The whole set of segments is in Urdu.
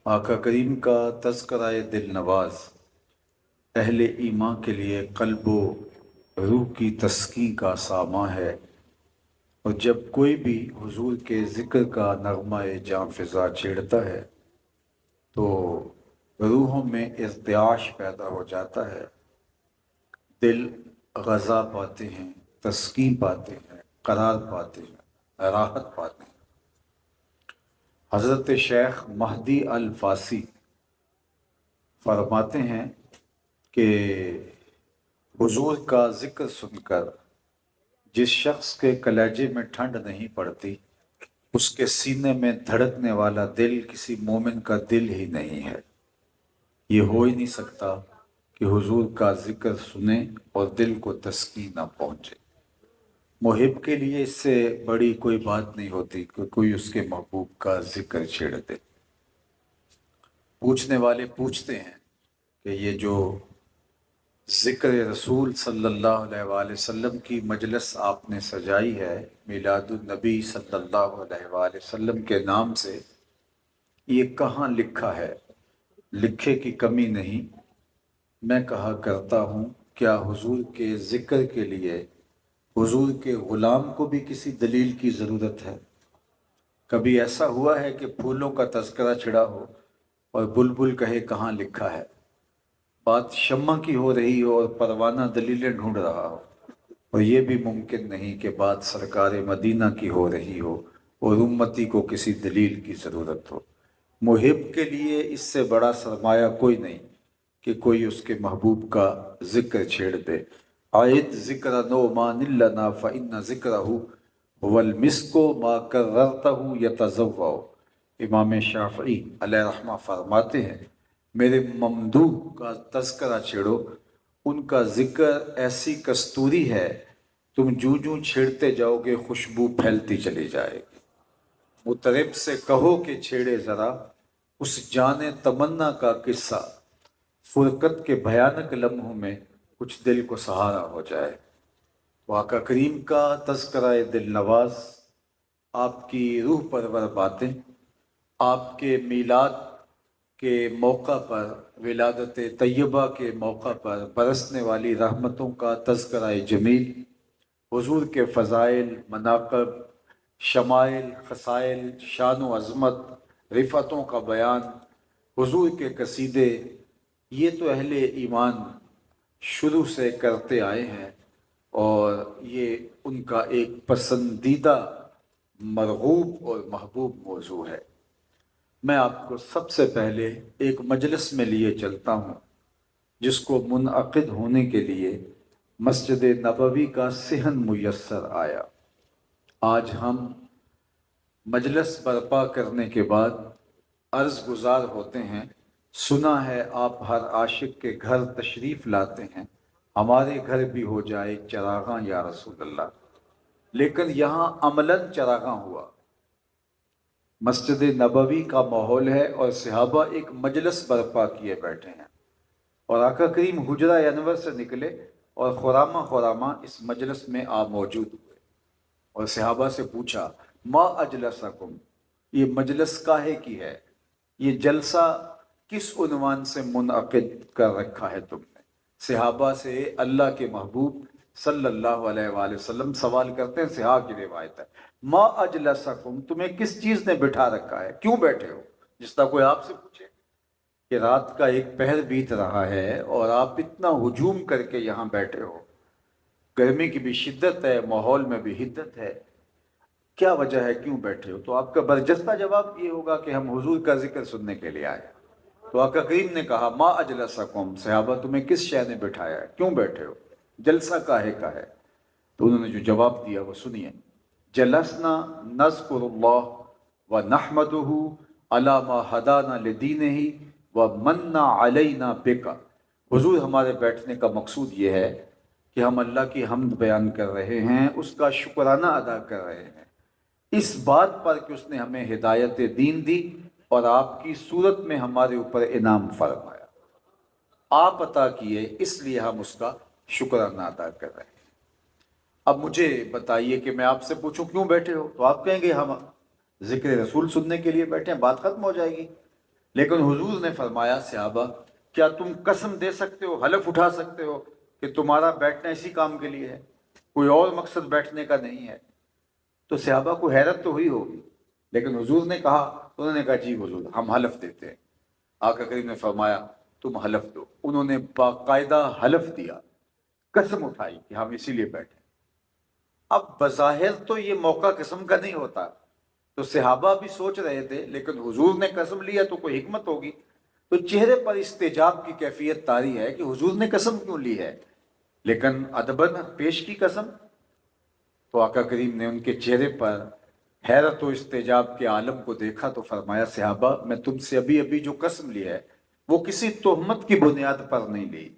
آقا کریم کا تذکرہ دل نواز اہل ایمان کے لیے قلب و روح کی تسکین کا ساماں ہے، اور جب کوئی بھی حضور کے ذکر کا نغمہ جاں فضا چھیڑتا ہے تو روحوں میں ارتعاش پیدا ہو جاتا ہے، دل غذا پاتے ہیں، تسکین پاتے ہیں، قرار پاتے ہیں، راحت پاتے ہیں۔ حضرت شیخ مہدی الفاسی فرماتے ہیں کہ حضور کا ذکر سن کر جس شخص کے کلیجے میں ٹھنڈ نہیں پڑتی، اس کے سینے میں دھڑکنے والا دل کسی مومن کا دل ہی نہیں ہے۔ یہ ہو ہی نہیں سکتا کہ حضور کا ذکر سنیں اور دل کو تسکین نہ پہنچے۔ محب کے لیے اس سے بڑی کوئی بات نہیں ہوتی کہ کوئی اس کے محبوب کا ذکر چھیڑ دے۔ پوچھنے والے پوچھتے ہیں کہ یہ جو ذکر رسول صلی اللہ علیہ وآلہ وسلم کی مجلس آپ نے سجائی ہے میلاد النبی صلی اللہ علیہ وآلہ وسلم کے نام سے، یہ کہاں لکھا ہے؟ لکھے کی کمی نہیں۔ میں کہا کرتا ہوں، کیا حضور کے ذکر کے لیے حضور کے غلام کو بھی کسی دلیل کی ضرورت ہے؟ کبھی ایسا ہوا ہے کہ پھولوں کا تذکرہ چھڑا ہو اور بلبل کہے کہاں لکھا ہے؟ بات شمع کی ہو رہی ہو اور پروانہ دلیلیں ڈھونڈ رہا ہو، اور یہ بھی ممکن نہیں کہ بات سرکار مدینہ کی ہو رہی ہو اور امتی کو کسی دلیل کی ضرورت ہو۔ محب کے لیے اس سے بڑا سرمایہ کوئی نہیں کہ کوئی اس کے محبوب کا ذکر چھیڑ دے۔ عائد ذکر نعمان لنا فإن ذکرہ هو المسک ما کررتہ یتضوع۔ امام شافعی علیہ رحمہ فرماتے ہیں، میرے ممدوح کا تذکرہ چھیڑو، ان کا ذکر ایسی کستوری ہے، تم جوں جوں چھیڑتے جاؤ گے خوشبو پھیلتی چلی جائے گی۔ مطرب سے کہو کہ چھیڑے ذرا اس جان تمنا کا قصہ، فرقت کے بھیانک لمحوں میں کچھ دل کو سہارا ہو جائے۔ تو آقا کریم کا تذکرہ دل نواز، آپ کی روح پرور باتیں، آپ کے میلاد کے موقع پر، ولادت طیبہ کے موقع پر برسنے والی رحمتوں کا تذکرہ جمیل، حضور کے فضائل، مناقب، شمائل، خصائل، شان و عظمت، رفعتوں کا بیان، حضور کے قصیدے، یہ تو اہل ایمان شروع سے کرتے آئے ہیں، اور یہ ان کا ایک پسندیدہ، مرغوب اور محبوب موضوع ہے۔ میں آپ کو سب سے پہلے ایک مجلس میں لیے چلتا ہوں جس کو منعقد ہونے کے لیے مسجد نبوی کا صحن میسر آیا۔ آج ہم مجلس برپا کرنے کے بعد عرض گزار ہوتے ہیں، سنا ہے آپ ہر عاشق کے گھر تشریف لاتے ہیں، ہمارے گھر بھی ہو جائے چراغاں یا رسول اللہ۔ لیکن یہاں عملاً چراغاں ہوا۔ مسجد نبوی کا ماحول ہے اور صحابہ ایک مجلس برپا کیے بیٹھے ہیں، اور آقا کریم حجرہ انور سے نکلے اور خرامہ خرامہ اس مجلس میں موجود ہوئے، اور صحابہ سے پوچھا، ما اجلسکم، یہ مجلس کاہے کی ہے؟ یہ جلسہ کس عنوان سے منعقد کر رکھا ہے تم نے؟ صحابہ سے اللہ کے محبوب صلی اللہ علیہ وآلہ وسلم سوال کرتے ہیں، صحاح کی روایت ہے، ما اجلسکم، تمہیں کس چیز نے بٹھا رکھا ہے، کیوں بیٹھے ہو؟ جس طرح کوئی آپ سے پوچھے کہ رات کا ایک پہر بیت رہا ہے اور آپ اتنا ہجوم کر کے یہاں بیٹھے ہو، گرمی کی بھی شدت ہے، ماحول میں بھی حدت ہے، کیا وجہ ہے، کیوں بیٹھے ہو؟ تو آپ کا برجستہ جواب یہ ہوگا کہ ہم حضور کا ذکر سننے کے لیے آئے۔ تو آقا کریم نے کہا، ما اجلسکم، صحابہ تمہیں کس شے نے بٹھایا ہے، کیوں بیٹھے ہو، جلسہ کاہے کا ہے؟ تو انہوں نے جو جواب دیا وہ سنیے، جلسنا نذکر اللہ ونحمدہ علی ما ہدانا لدینہ ومن علینا بک۔ حضور ہمارے بیٹھنے کا مقصود یہ ہے کہ ہم اللہ کی حمد بیان کر رہے ہیں، اس کا شکرانہ ادا کر رہے ہیں اس بات پر کہ اس نے ہمیں ہدایت دین دی اور آپ کی صورت میں ہمارے اوپر انعام فرمایا، آپ عطا کیے، اس لیے ہم اس کا شکرانہ ادا کر رہے ہیں۔ اب مجھے بتائیے کہ میں آپ سے پوچھوں کیوں بیٹھے ہو، تو آپ کہیں گے ہم ذکر رسول سننے کے لیے بیٹھے ہیں، بات ختم ہو جائے گی۔ لیکن حضور نے فرمایا صحابہ کیا تم قسم دے سکتے ہو، حلف اٹھا سکتے ہو کہ تمہارا بیٹھنا اسی کام کے لیے ہے، کوئی اور مقصد بیٹھنے کا نہیں ہے؟ تو صحابہ کو حیرت تو ہوئی ہوگی، لیکن حضور نے کہا تو انہوں نے کہا جی حضور ہم حلف دیتے ہیں۔ آقا کریم نے فرمایا تم حلف دو۔ انہوں نے باقاعدہ حلف دیا، قسم اٹھائی کہ ہم اسی لیے بیٹھے۔ اب بظاہر تو یہ موقع قسم کا نہیں ہوتا، تو صحابہ بھی سوچ رہے تھے لیکن حضور نے قسم لیا تو کوئی حکمت ہوگی، تو چہرے پر استجاب کی کیفیت طاری ہے کہ حضور نے قسم کیوں لی ہے، لیکن ادبن پیش کی قسم۔ تو آقا کریم نے ان کے چہرے پر حیرت و استجاب کے عالم کو دیکھا تو فرمایا صحابہ میں تم سے ابھی ابھی جو قسم لی ہے وہ کسی تہمت کی بنیاد پر نہیں لی،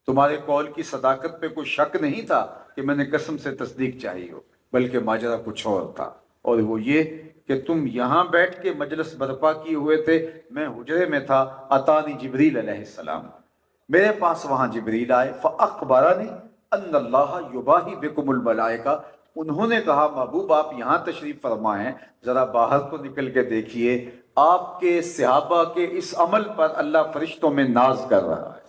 تمہارے قول کی صداقت پہ کوئی شک نہیں تھا کہ میں نے قسم سے تصدیق چاہی ہو، بلکہ ماجرا کچھ اور تھا، اور وہ یہ کہ تم یہاں بیٹھ کے مجلس برپا کیے ہوئے تھے، میں حجرے میں تھا، اتانی جبریل علیہ السلام، میرے پاس وہاں جبریل آئے، فاخبرنی ان اللہ یباہی بکم الملائکہ، انہوں نے کہا محبوب آپ یہاں تشریف فرما ہیں، ذرا باہر تو نکل کے دیکھیے، آپ کے صحابہ کے اس عمل پر اللہ فرشتوں میں ناز کر رہا ہے۔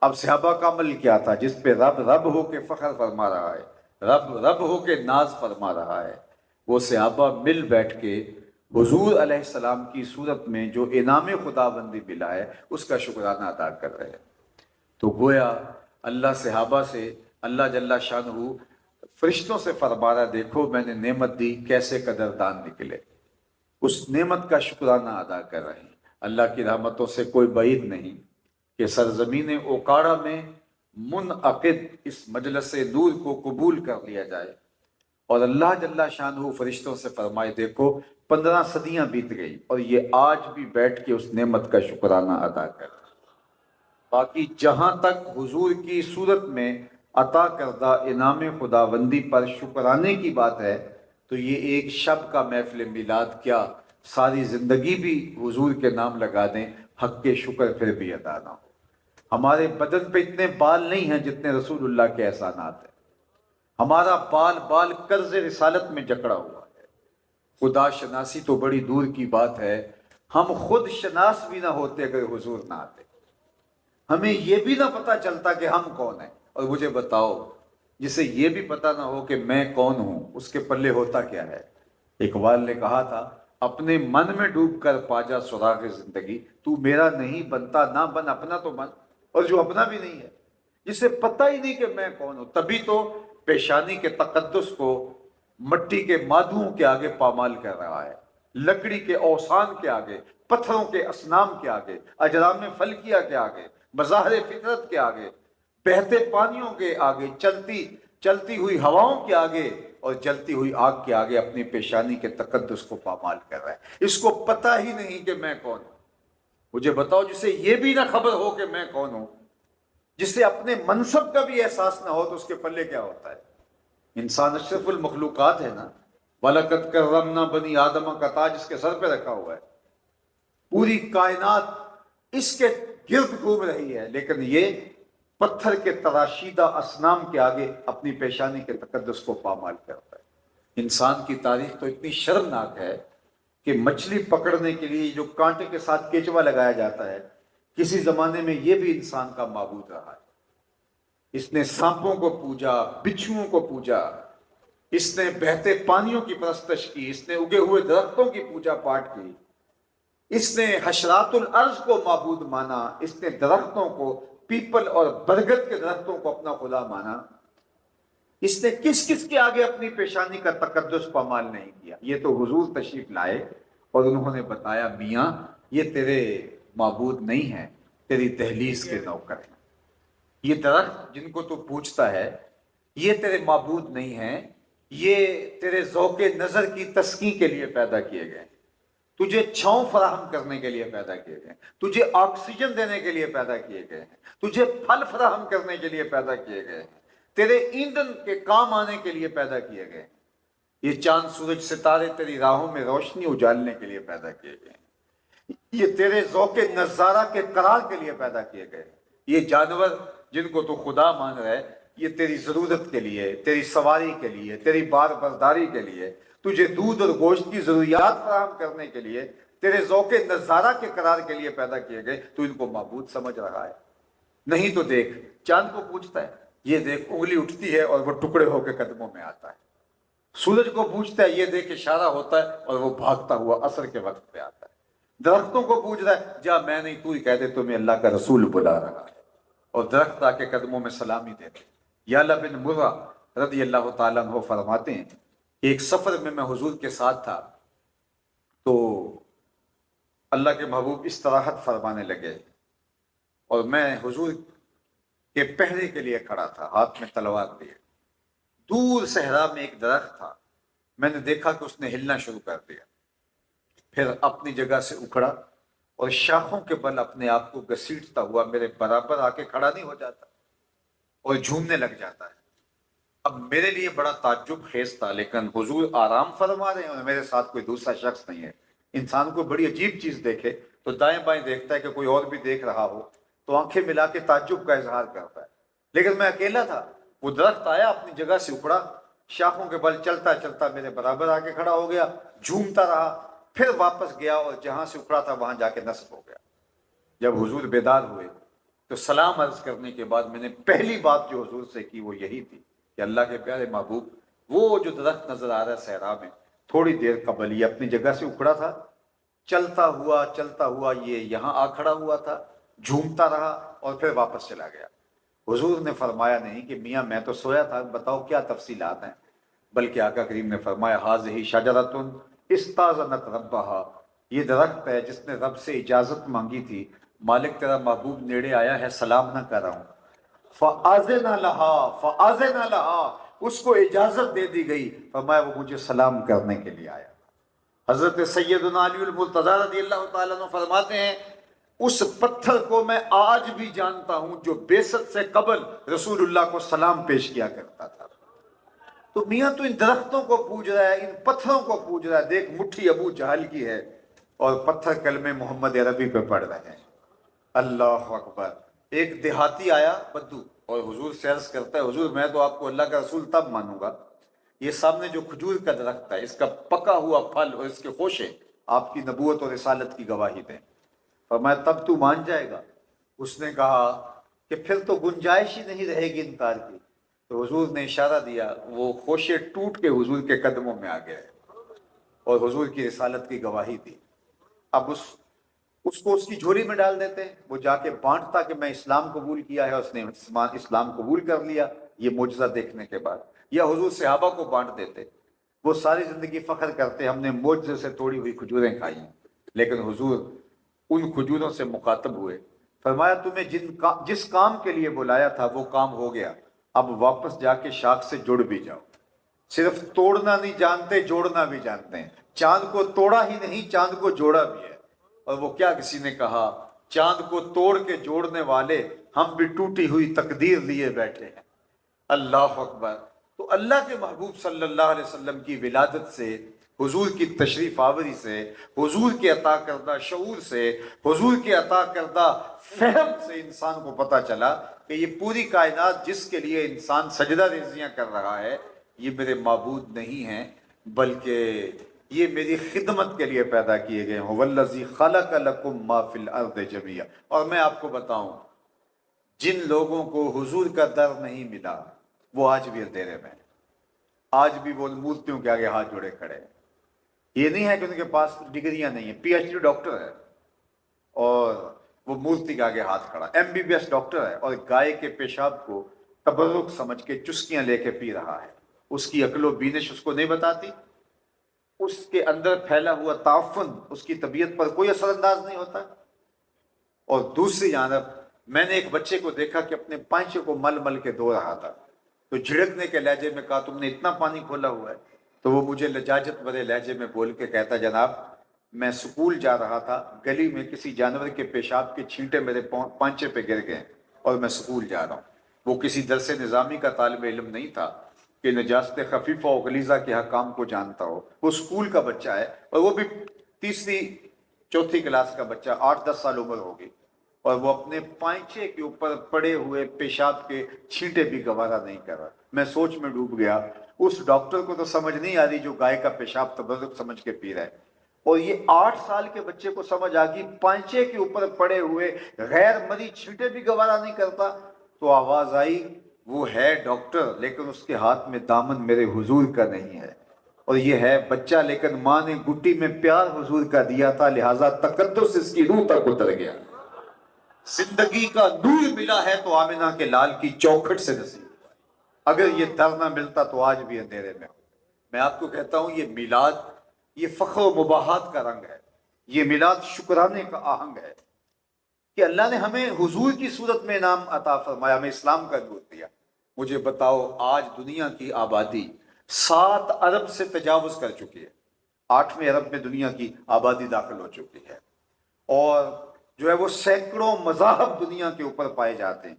اب صحابہ کا عمل کیا تھا جس پہ رب رب ہو کے فخر فرما رہا ہے، رب رب ہو کے ناز فرما رہا ہے؟ وہ صحابہ مل بیٹھ کے حضور علیہ السلام کی صورت میں جو انعام خداوندی ملا ہے اس کا شکرانہ ادا کر رہے ہیں۔ تو گویا اللہ صحابہ سے اللہ جل شانہ فرشتوں سے فرما رہا دیکھو میں نے نعمت دی، کیسے قدردان نکلے، اس نعمت کا شکرانہ ادا کر رہے ہیں۔ اللہ کی رحمتوں سے کوئی بعید نہیں کہ سرزمین اوکاڑا میں منعقد اس مجلس نور کو قبول کر لیا جائے، اور اللہ جل شانہ فرشتوں سے فرمائے دیکھو 15 صدیاں بیت گئی اور یہ آج بھی بیٹھ کے اس نعمت کا شکرانہ ادا کر۔ باقی جہاں تک حضور کی صورت میں عطا کردہ انعام خداوندی پر شکرانے کی بات ہے تو یہ ایک شب کا محفل میلاد کیا ساری زندگی بھی حضور کے نام لگا دیں، حق کے شکر پھر بھی ادا نہ ہو۔ ہمارے بدن پہ اتنے بال نہیں ہیں جتنے رسول اللہ کے احسانات ہیں، ہمارا بال بال قرض رسالت میں جکڑا ہوا ہے، خدا شناسی تو بڑی دور کی بات ہے، ہم خود شناس بھی نہ ہوتے اگر حضور نہ آتے، ہمیں یہ بھی نہ پتا چلتا کہ ہم کون ہیں۔ اور مجھے بتاؤ جسے یہ بھی پتا نہ ہو کہ میں کون ہوں اس کے پلے ہوتا کیا ہے؟ اقبال نے کہا تھا اپنے من میں ڈوب کر پا جا سراغ زندگی، تو میرا نہیں بنتا نہ بن اپنا تو بن، اور جو اپنا بھی نہیں ہے جسے پتہ ہی نہیں کہ میں کون ہوں، تبھی تو پیشانی کے تقدس کو مٹی کے مادھوؤں کے آگے پامال کر رہا ہے، لکڑی کے اوثان کے آگے، پتھروں کے اصنام کے آگے، اجرام فلکیہ کے آگے، مظاہر فطرت کے آگے، بہتے پانیوں کے آگے، چلتی ہوئی ہواؤں کے آگے اور جلتی ہوئی آگ کے آگے اپنی پیشانی کے تقدس کو پامال کر رہا ہے۔ اس کو پتہ ہی نہیں کہ میں کون ہوں۔ مجھے بتاؤ جسے یہ بھی نہ خبر ہو کہ میں کون ہوں، جسے اپنے منصب کا بھی احساس نہ ہو تو اس کے پلے کیا ہوتا ہے؟ انسان اشرف المخلوقات ہے نا، وَلَقَدْ كَرَّمْنَا بَنِي آدَمَ کا تاج اس کے سر پہ رکھا ہوا ہے، پوری کائنات اس کے گرد گھوم رہی ہے، لیکن یہ پتھر کے تراشیدہ اصنام کے آگے اپنی پیشانی کے تقدس کو پامال کرتا ہے۔ انسان کی تاریخ تو اتنی شرمناک ہے کہ مچھلی پکڑنے کے لیے جو کانٹے کے ساتھ کیچوا لگایا جاتا ہے، کسی زمانے میں یہ بھی انسان کا معبود رہا ہے۔ اس نے سانپوں کو پوجا، بچھوؤں کو پوجا، اس نے بہتے پانیوں کی پرستش کی، اس نے اگے ہوئے درختوں کی پوجا پاٹ کی، اس نے حشرات الارض کو معبود مانا، اس نے درختوں کو، پیپل اور برگد کے درختوں کو اپنا خدا مانا۔ اس نے کس کس کے آگے اپنی پیشانی کا تقدس پامال نہیں کیا؟ یہ تو حضور تشریف لائے اور انہوں نے بتایا میاں یہ تیرے معبود نہیں ہیں، تیری دہلیز کے نوکر ہیں۔ یہ درخت جن کو تو پوجتا ہے یہ تیرے معبود نہیں ہیں، یہ تیرے ذوق نظر کی تسکین کے لیے پیدا کیے گئے ہیں، تجھے چھاؤں فراہم کرنے کے لیے پیدا کیے گئے ہیں، تجھے آکسیجن دینے کے لیے پیدا کیے گئے ہیں، تجھے پھل فراہم کرنے کے لیے پیدا کیے گئے ہیں، تیرے ایندھن کے کام آنے کے لیے پیدا کیے گئے ہیں۔ یہ چاند سورج ستارے تیری راہوں میں روشنی اجالنے کے لیے پیدا کیے گئے ہیں، یہ تیرے ذوق نظارہ کے قرار کے لیے پیدا کیے گئے ہیں۔ یہ جانور جن کو تو خدا مان رہا ہے یہ تیری ضرورت کے لیے، تیری سواری کے لیے، تیری بار برداری کے لیے، تجھے دودھ اور گوشت کی ضروریات فراہم کرنے کے لیے، تیرے ذوق نظارہ کے قرار کے لیے پیدا کیے گئے، تو ان کو معبود سمجھ رہا ہے؟ نہیں تو دیکھ، چاند کو پوچھتا ہے، یہ دیکھ انگلی اٹھتی ہے اور وہ ٹکڑے ہو کے قدموں میں آتا ہے۔ سورج کو پوچھتا ہے، یہ دیکھ اشارہ ہوتا ہے اور وہ بھاگتا ہوا عصر کے وقت پہ آتا ہے۔ درختوں کو پوچھ رہا ہے، جا میں نہیں تو ہی کہہ دے تمہیں اللہ کا رسول بلا رہا ہے، اور درخت آ کے قدموں میں سلامی دیتے۔ یعلا بن مرہ رضی اللہ تعالیٰ عنہ فرماتے ہیں کہ ایک سفر میں حضور کے ساتھ تھا، تو اللہ کے محبوب استراحت فرمانے لگے اور میں حضور کے پہرے کے لیے کھڑا تھا، ہاتھ میں تلوار لیے۔ دور صحرا میں ایک درخت تھا، میں نے دیکھا کہ اس نے ہلنا شروع کر دیا، پھر اپنی جگہ سے اکھڑا اور شاخوں کے بل اپنے آپ کو گھسیٹتا ہوا میرے برابر آ کے کھڑا نہیں ہو جاتا اور جھومنے لگ جاتا ہے۔ اب میرے لیے بڑا تعجب خیز تھا، لیکن حضور آرام فرما رہے ہیں اور میرے ساتھ کوئی دوسرا شخص نہیں ہے۔ انسان کو بڑی عجیب چیز دیکھے تو دائیں بائیں دیکھتا ہے کہ کوئی اور بھی دیکھ رہا ہو تو آنکھیں ملا کے تعجب کا اظہار کرتا ہے، لیکن میں اکیلا تھا۔ وہ درخت آیا، اپنی جگہ سے اکھڑا، شاخوں کے بل چلتا چلتا میرے برابر آ کے کھڑا ہو گیا، جھومتا رہا، پھر واپس گیا اور جہاں سے اکھڑا تھا وہاں جا کے نصب ہو گیا۔ جب حضور بیدار ہوئے تو سلام عرض کرنے کے بعد میں نے پہلی بات جو حضور سے کی وہ یہی تھی کہ اللہ کے پیارے محبوب، وہ جو درخت نظر آ رہا ہے صحرا میں، تھوڑی دیر قبل یہ اپنی جگہ سے اکھڑا تھا، چلتا ہوا یہ یہاں آ کھڑا ہوا تھا، جھومتا رہا اور پھر واپس چلا گیا۔ حضور نے فرمایا نہیں کہ میاں میں تو سویا تھا، بتاؤ کیا تفصیلات ہیں، بلکہ آقا کریم نے فرمایا ھذہ شجرۃ استاذنت ربھا، یہ درخت ہے جس نے رب سے اجازت مانگی تھی، مالک تیرا محبوب نیڑے آیا ہے، سلام نہ کر رہا ہوں، فآذن لہا، اس کو اجازت دے دی گئی، فرمایا وہ مجھے سلام کرنے کے لیے آیا۔ حضرت سیدنا علی المرتضیٰ رضی اللہ تعالیٰ عنہ فرماتے ہیں اس پتھر کو میں آج بھی جانتا ہوں جو بعثت سے قبل رسول اللہ کو سلام پیش کیا کرتا تھا۔ تو میاں تو ان درختوں کو پوج رہا ہے، ان پتھروں کو پوج رہا ہے، دیکھ مٹھی ابو جہل کی ہے اور پتھر کلمے محمد عربی پہ پڑھ رہے ہیں۔ اللہ اکبر۔ ایک دیہاتی آیا بدو اور حضور سے عرض کرتا ہے، حضور میں تو آپ کو اللہ کا رسول تب مانوں گا، یہ سامنے جو کھجور کا درخت ہے اس کا پکا ہوا پھل اور اس کے خوشے آپ کی نبوت اور رسالت کی گواہی دیں۔ فرمایا تب تو مان جائے گا؟ اس نے کہا کہ پھر تو گنجائش ہی نہیں رہے گی انکار کی۔ تو حضور نے اشارہ دیا، وہ خوشے ٹوٹ کے حضور کے قدموں میں آ گئے اور حضور کی رسالت کی گواہی دی۔ اب اس کو اس کی جھولی میں ڈال دیتے ہیں، وہ جا کے بانٹتا کہ میں اسلام قبول کیا ہے، اس نے اسلام قبول کر لیا یہ معجزہ دیکھنے کے بعد، یا حضور صحابہ کو بانٹ دیتے، وہ ساری زندگی فخر کرتے ہم نے معجزے سے توڑی ہوئی کھجوریں کھائی ہیں، لیکن حضور ان کھجوروں سے مخاطب ہوئے، فرمایا تمہیں جس کام کے لیے بلایا تھا وہ کام ہو گیا، اب واپس جا کے شاخ سے جڑ بھی جاؤ۔ صرف توڑنا نہیں جانتے، جوڑنا بھی جانتے ہیں۔ چاند کو توڑا ہی نہیں، چاند کو جوڑا بھی ہے۔ اور وہ کیا کسی نے کہا، چاند کو توڑ کے جوڑنے والے ہم بھی ٹوٹی ہوئی تقدیر لیے بیٹھے ہیں۔ اللہ اکبر۔ تو اللہ کے محبوب صلی اللہ علیہ وسلم کی ولادت سے، حضور کی تشریف آوری سے، حضور کے عطا کردہ شعور سے، حضور کے عطا کردہ فہم سے انسان کو پتہ چلا کہ یہ پوری کائنات جس کے لیے انسان سجدہ ریزیاں کر رہا ہے یہ میرے معبود نہیں ہیں، بلکہ یہ میری خدمت کے لیے پیدا کیے گئے ہیں۔ والذی خلق لکم ما فی الارض جميعا۔ اور میں آپ کو بتاؤں، جن لوگوں کو حضور کا در نہیں ملا وہ آج بھی اندھیرے میں ہیں، آج بھی وہ مورتیوں کے آگے ہاتھ جوڑے کھڑے ہیں۔ یہ نہیں ہے کہ ان کے پاس ڈگریاں نہیں ہیں، پی ایچ ڈی ڈاکٹر ہے اور وہ مورتی کے آگے ہاتھ کھڑا، M B B S doctor ہے اور گائے کے پیشاب کو تبرک سمجھ کے چسکیاں لے کے پی رہا ہے، اس کی عقل و بینش اس کو نہیں بتاتی، اس کے اندر پھیلا ہوا تعفن اس کی طبیعت پر کوئی اثر انداز نہیں ہوتا۔ اور دوسری جانب میں نے ایک بچے کو دیکھا کہ اپنے پانچے کو مل مل کے دھو رہا تھا، تو جھڑکنے کے لہجے میں کہا تم نے اتنا پانی کھولا ہوا ہے؟ تو وہ مجھے لجاجت بھرے لہجے میں بول کے کہتا جناب میں سکول جا رہا تھا، گلی میں کسی جانور کے پیشاب کے چھینٹے میرے پانچے پہ گر گئے اور میں سکول جا رہا ہوں۔ وہ کسی درس نظامی کا طالب علم نہیں تھا کہ نجاست خفیفہ و غلیظہ کے حکام کو جانتا ہو، وہ سکول کا بچہ ہے اور وہ بھی تیسری چوتھی کلاس کا بچہ، 8-10 سال عمر ہوگی، اور وہ اپنے پائچے کے اوپر پڑے ہوئے پیشاب کے چھینٹے بھی گوارا نہیں کر رہا۔ میں سوچ میں ڈوب گیا، اس ڈاکٹر کو تو سمجھ نہیں آ رہی جو گائے کا پیشاب تبرک سمجھ کے پی رہا ہے، اور یہ 8 سال کے بچے کو سمجھ آ گئی پانچے کے اوپر پڑے ہوئے غیر مری چھینٹے بھی گوارا نہیں کرتا، تو آواز آئی وہ ہے ڈاکٹر لیکن اس کے ہاتھ میں دامن میرے حضور کا نہیں ہے، اور یہ ہے بچہ لیکن ماں نے گٹی میں پیار حضور کا دیا تھا، لہٰذا تقدس اس کی روح تک اتر گیا۔ زندگی کا نور ملا ہے تو آمنہ کے لال کی چوکھٹ سے نصیب ہوا ہے، اگر یہ در نہ ملتا تو آج بھی اندھیرے میں ہو۔ میں آپ کو کہتا ہوں یہ میلاد، یہ فخر و مباحات کا رنگ ہے، یہ میلاد شکرانے کا آہنگ ہے کہ اللہ نے ہمیں حضور کی صورت میں انعام عطا فرمایا، ہمیں اسلام کا نور دیا۔ مجھے بتاؤ آج دنیا کی آبادی 7 ارب سے تجاوز کر چکی ہے، 8ویں ارب میں دنیا کی آبادی داخل ہو چکی ہے، اور جو ہے وہ سینکڑوں مذاہب دنیا کے اوپر پائے جاتے ہیں،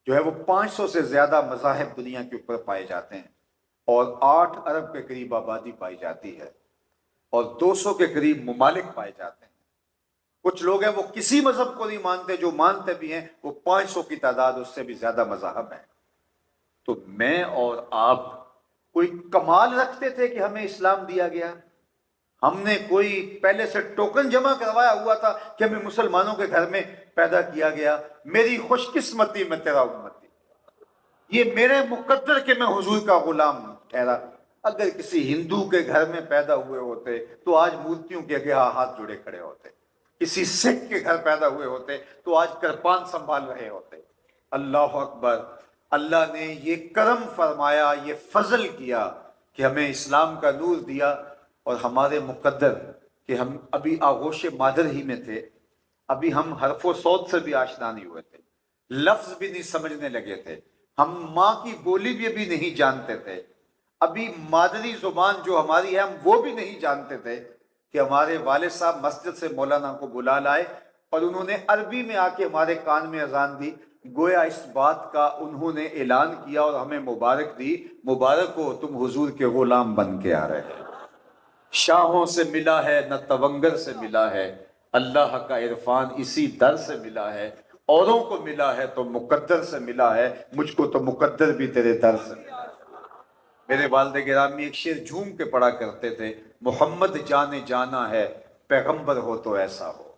جو ہے وہ 500 سے زیادہ مذاہب دنیا کے اوپر پائے جاتے ہیں، اور 8 ارب کے قریب آبادی پائی جاتی ہے، اور 200 کے قریب ممالک پائے جاتے ہیں۔ کچھ لوگ ہیں وہ کسی مذہب کو نہیں مانتے، جو مانتے بھی ہیں وہ 500 کی تعداد، اس سے بھی زیادہ مذاہب ہیں۔ تو میں اور آپ کوئی کمال رکھتے تھے کہ ہمیں اسلام دیا گیا؟ ہم نے کوئی پہلے سے ٹوکن جمع کروایا ہوا تھا کہ ہمیں مسلمانوں کے گھر میں پیدا کیا گیا؟ میری خوش قسمتی میں تیرا امتی، یہ میرے مقدر کہ میں حضور کا غلام ٹھہرا۔ اگر کسی ہندو کے گھر میں پیدا ہوئے ہوتے تو آج مورتیوں کے آگے ہاتھ جڑے کھڑے ہوتے، کسی سکھ کے گھر پیدا ہوئے ہوتے تو آج کرپان سنبھال رہے ہوتے۔ اللہ اکبر! اللہ نے یہ کرم فرمایا، یہ فضل کیا کہ ہمیں اسلام کا نور دیا، اور ہمارے مقدر کہ ہم ابھی آغوش مادر ہی میں تھے، ابھی ہم حرف و صوت سے بھی آشنا نہیں ہوئے تھے، لفظ بھی نہیں سمجھنے لگے تھے، ہم ماں کی بولی بھی ابھی نہیں جانتے تھے، ابھی مادری زبان جو ہماری ہے ہم وہ بھی نہیں جانتے تھے کہ ہمارے والد صاحب مسجد سے مولانا کو بلا لائے اور انہوں نے عربی میں آ کے ہمارے کان میں اذان دی، گویا اس بات کا انہوں نے اعلان کیا اور ہمیں مبارک دی، مبارک ہو تم حضور کے غلام بن کے آ رہے ہیں۔ شاہوں سے ملا ہے نہ تونگر سے ملا ہے، اللہ کا عرفان اسی در سے ملا ہے، اوروں کو ملا ہے تو مقدر سے ملا ہے، مجھ کو تو مقدر بھی تیرے در سے ملا ہے۔ میرے والد گرامی ایک شعر جھوم کے پڑھا کرتے تھے، محمد جانے جانا ہے پیغمبر ہو تو ایسا ہو،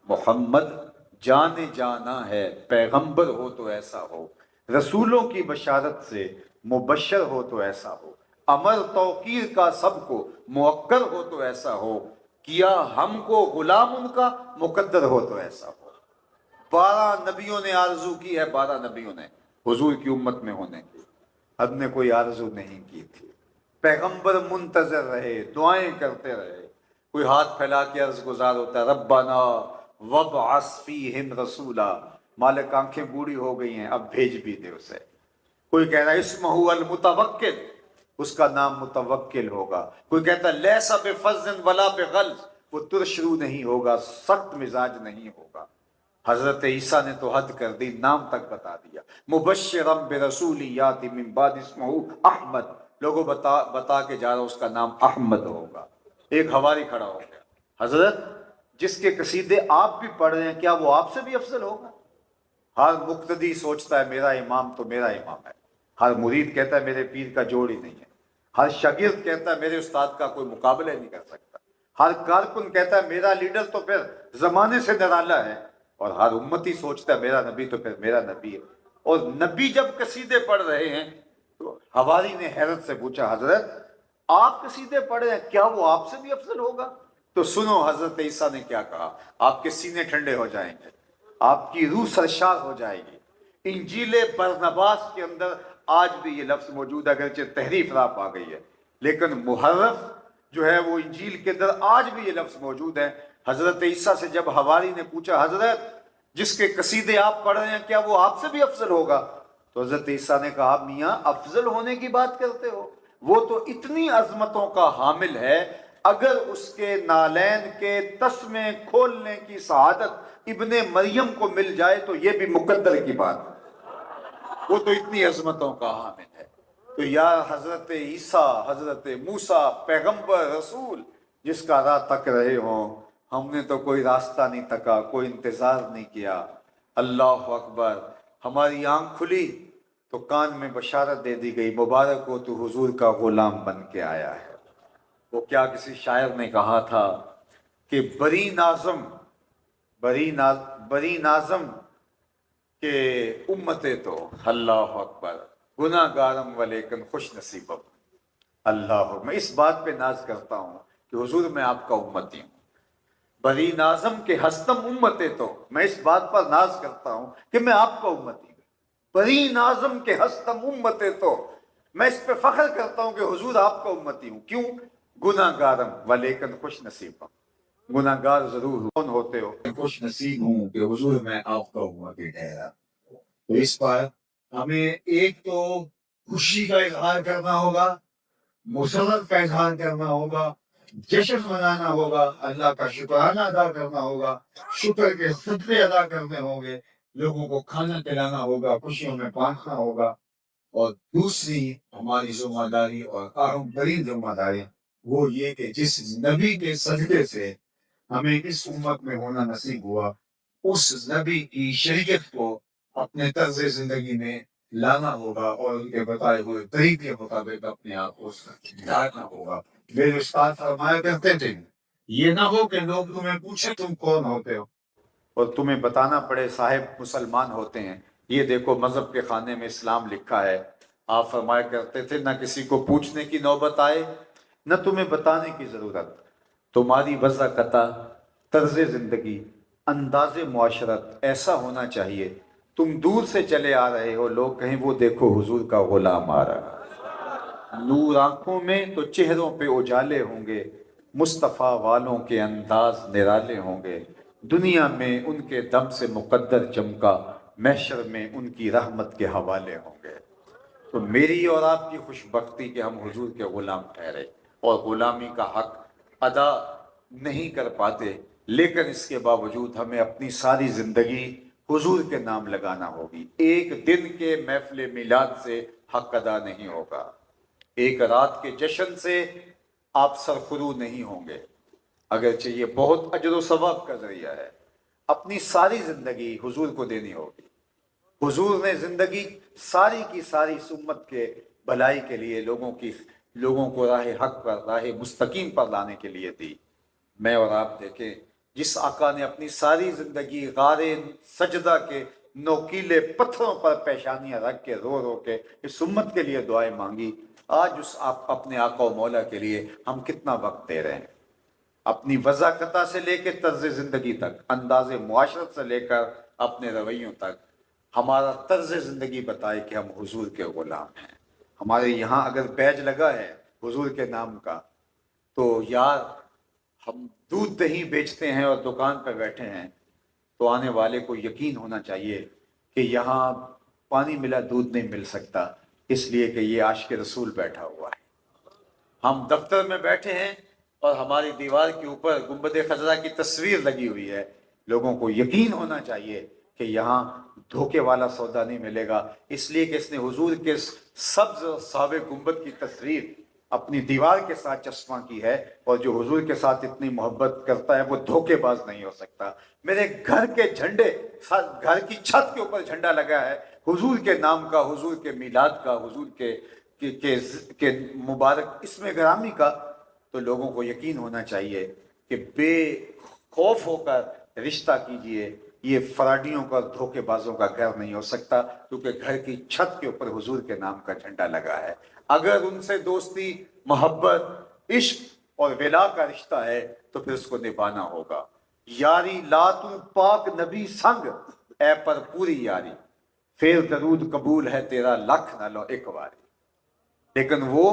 محمد جانے جانا ہے پیغمبر ہو تو ایسا ہو، رسولوں کی بشارت سے مبشر ہو تو ایسا ہو، امر توقیر کا سب کو موقر ہو تو ایسا ہو، کیا ہم کو غلام ان کا مقدر ہو تو ایسا ہو۔ 12 نبیوں نے آرزو کی ہے، 12 نبیوں نے حضور کی امت میں ہونے کی، ہم نے کوئی آرزو نہیں کی تھی۔ پیغمبر منتظر رہے، دعائیں کرتے رہے، کوئی ہاتھ پھیلا کے عرض گزار ہوتا ہے ربنا وابعث فیہم رسولا، مالک آنکھیں بوڑھی ہو گئی ہیں اب بھیج بھی دے اسے۔ کوئی کہہ رہا ہے اسمہ المتوکل، اس کا نام متوکل ہوگا۔ کوئی کہتا ہے لیسا بفظ ولا بغلظ، وہ ترش رو نہیں ہوگا، سخت مزاج نہیں ہوگا۔ حضرت عیسیٰ نے تو حد کر دی، نام تک بتا دیا، مبشرم برسول یاتی من بعد اسمہ احمد، لوگوں بتا کے جا رہا اس کا نام احمد ہوگا۔ ایک حواری کھڑا ہو گیا، حضرت جس کے قصیدے آپ بھی پڑھ رہے ہیں کیا وہ آپ سے بھی افضل ہوگا؟ ہر مقتدی سوچتا ہے میرا امام تو میرا امام ہے، ہر مرید کہتا ہے میرے پیر کا جوڑ ہی نہیں ہے، ہر شاگرد کہتا ہے میرے استاد کا کوئی مقابلہ نہیں کر سکتا، ہر کارکن کہتا ہے میرا لیڈر تو پھر زمانے سے نرالا ہے، اور ہر امتی سوچتا ہے میرا نبی تو پھر میرا نبی ہے۔ اور نبی جب قصیدے پڑھ رہے ہیں تو حواری نے حیرت سے پوچھا حضرت آپ قصیدے پڑھ رہے ہیں کیا وہ آپ سے بھی افضل ہوگا؟ تو سنو حضرت عیسیٰ نے کیا کہا، آپ کے سینے ٹھنڈے ہو جائیں گے، آپ کی روح سرشار ہو جائے گی۔ انجیل برنباس کے اندر آج بھی یہ لفظ موجود ہے، اگرچہ تحریف راپ آ گئی ہے، لیکن محرف جو ہے وہ انجیل کے اندر آج بھی یہ لفظ موجود ہے۔ حضرت عیسیٰ سے جب حواری نے پوچھا حضرت جس کے قصیدے آپ پڑھ رہے ہیں کیا وہ آپ سے بھی افضل ہوگا؟ تو حضرت عیسیٰ نے کہا میاں افضل ہونے کی بات کرتے ہو، وہ تو اتنی عظمتوں کا حامل ہے، اگر اس کے نالین کے تسمے کھولنے کی سعادت ابن مریم کو مل جائے تو یہ بھی مقدر کی بات ہے، وہ تو اتنی عظمتوں کا حامل ہے۔ تو یا حضرت عیسیٰ، حضرت موسیٰ، پیغمبر، رسول جس کا راہ تک رہے ہوں، ہم نے تو کوئی راستہ نہیں تکا، کوئی انتظار نہیں کیا۔ اللہ اکبر! ہماری آنکھ کھلی تو کان میں بشارت دے دی گئی، مبارک ہو تو حضور کا غلام بن کے آیا ہے۔ وہ کیا کسی شاعر نے کہا تھا کہ بری نازم کہ امتیں تو اللہ اکبر گناہ گارم ولیکن خوش نصیبم۔ اللہ، میں اس بات پہ ناز کرتا ہوں کہ حضور میں آپ کا امتی ہوں۔ بری نازم کے ہستم امتیں تو، میں اس بات پر ناز کرتا ہوں کہ میں آپ کا امتی ہوں۔ بری نازم کے ہستم امتیں تو، میں اس پہ فخر کرتا ہوں کہ حضور آپ کا امتی ہوں۔ کیوں؟ گناہ گارم ولیکن خوش نصیبم، گناہ گار ضرور کون ہوتے ہو، خوش نصیب ہوں کہ حضور میں آپ کا امتی ٹھہرا۔ تو اس پر ہمیں ایک تو خوشی کا اظہار کرنا ہوگا، مسرت کا اظہار کرنا ہوگا، جشن منانا ہوگا، اللہ کا شکرانہ ادا کرنا ہوگا، شکر کے صدقے ادا کرنے ہوں گے، لوگوں کو کھانا پلانا ہوگا، خوشیوں میں بانٹنا ہوگا۔ اور دوسری ہماری ذمہ داری اور اہم ترین ذمہ داری وہ یہ کہ جس نبی کے صدقے سے ہمیں اس امت میں ہونا نصیب ہوا، اس نبی کی شریعت کو اپنے طرز زندگی میں لانا ہوگا اور ان کے بتائے ہوئے طریقے کے مطابق اپنے آپ کو ڈھالنا ہوگا۔ میرے استاد فرمایا کرتے تھے، یہ نہ ہو کہ لوگ تمہیں پوچھے تم کون ہوتے ہو اور تمہیں بتانا پڑے صاحب مسلمان ہوتے ہیں، یہ دیکھو مذہب کے خانے میں اسلام لکھا ہے۔ آپ فرمایا کرتے تھے نہ کسی کو پوچھنے کی نوبت آئے نہ تمہیں بتانے کی ضرورت، تمہاری وضع قطع، طرز زندگی، انداز معاشرت ایسا ہونا چاہیے تم دور سے چلے آ رہے ہو، لوگ کہیں وہ دیکھو حضور کا غلام آ رہا۔ نور آنکھوں میں تو چہروں پہ اجالے ہوں گے، مصطفیٰ والوں کے انداز نرالے ہوں گے، دنیا میں ان کے دم سے مقدر چمکا، محشر میں ان کی رحمت کے حوالے ہوں گے۔ تو میری اور آپ کی خوش بختی کہ ہم حضور کے غلام ٹھہرے اور غلامی کا حق ادا نہیں کر پاتے، لیکن اس کے باوجود ہمیں اپنی ساری زندگی حضور کے نام لگانا ہوگی۔ ایک دن کے محفل میلاد سے حق ادا نہیں ہوگا، ایک رات کے جشن سے آپ سرخرو نہیں ہوں گے، اگرچہ یہ بہت اجر و ثواب کا ذریعہ ہے۔ اپنی ساری زندگی حضور کو دینی ہوگی۔ حضور نے زندگی ساری کی ساری اس امت کے بھلائی کے لیے، لوگوں کو راہ حق پر، راہ مستقیم پر لانے کے لیے دی۔ میں اور آپ دیکھیں، جس آقا نے اپنی ساری زندگی غار سجدہ کے نوکیلے پتھروں پر پیشانیاں رکھ کے رو رو کے اس امت کے لیے دعائیں مانگی، آج اس اپنے آقا و مولا کے لیے ہم کتنا وقت دے رہے ہیں؟ اپنی وضاقتہ سے لے کے طرز زندگی تک، انداز معاشرت سے لے کر اپنے رویوں تک، ہمارا طرز زندگی بتائے کہ ہم حضور کے غلام ہیں۔ ہمارے یہاں اگر بیج لگا ہے حضور کے نام کا، تو یار ہم دودھ دہی بیچتے ہیں اور دکان پہ بیٹھے ہیں، تو آنے والے کو یقین ہونا چاہیے کہ یہاں پانی ملا دودھ نہیں مل سکتا، اس لیے کہ یہ عاشق رسول بیٹھا ہوا ہے۔ ہم دفتر میں بیٹھے ہیں اور ہماری دیوار کے اوپر گنبد خضرا کی تصویر لگی ہوئی ہے، لوگوں کو یقین ہونا چاہیے کہ یہاں دھوکے والا سودا نہیں ملے گا، اس لیے کہ اس نے حضور کے سبز ثابت گنبد کی تصویر اپنی دیوار کے ساتھ چسپاں کی ہے، اور جو حضور کے ساتھ اتنی محبت کرتا ہے وہ دھوکے باز نہیں ہو سکتا۔ میرے گھر کے جھنڈے، گھر کی چھت کے اوپر جھنڈا لگا ہے حضور کے نام کا، حضور کے میلاد کا، حضور کے مبارک اسم گرامی کا، تو لوگوں کو یقین ہونا چاہیے کہ بے خوف ہو کر رشتہ کیجئے، یہ فراڈیوں کا، دھوکے بازوں کا گھر نہیں ہو سکتا، کیونکہ گھر کی چھت کے اوپر حضور کے نام کا جھنڈا لگا ہے۔ اگر ان سے دوستی، محبت، عشق اور ولا کا رشتہ ہے تو پھر اس کو نبھانا ہوگا۔ یاری لاتوں پاک نبی سنگ، اے پر پوری یاری، پھر درود قبول ہے تیرا لکھ نہ لو ایک باری۔ لیکن وہ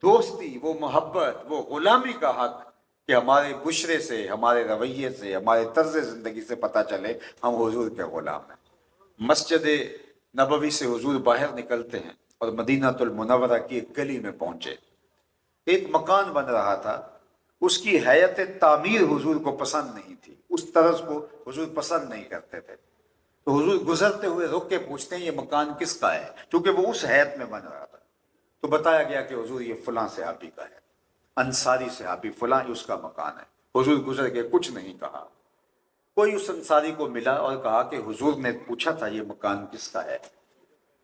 دوستی، وہ محبت، وہ غلامی کا حق کہ ہمارے بشرے سے، ہمارے رویے سے، ہمارے طرز زندگی سے پتہ چلے ہم حضور کے غلام ہیں۔ مسجد نبوی سے حضور باہر نکلتے ہیں اور مدینہ المنورہ کی ایک گلی میں پہنچے۔ ایک مکان بن رہا تھا، اس کی حیت تعمیر حضور کو پسند نہیں تھی، اس طرز کو حضور پسند نہیں کرتے تھے۔ تو حضور گزرتے ہوئے رک کے پوچھتے ہیں یہ مکان کس کا ہے، کیونکہ وہ اس حیت میں بن رہا تھا۔ تو بتایا گیا کہ حضور یہ فلاں صحابی کا ہے، انصاری صحابی فلاں اس کا مکان ہے۔ حضور گزر کے کچھ نہیں کہا۔ کوئی اس انصاری کو ملا اور کہا کہ حضور نے پوچھا تھا یہ مکان کس کا ہے۔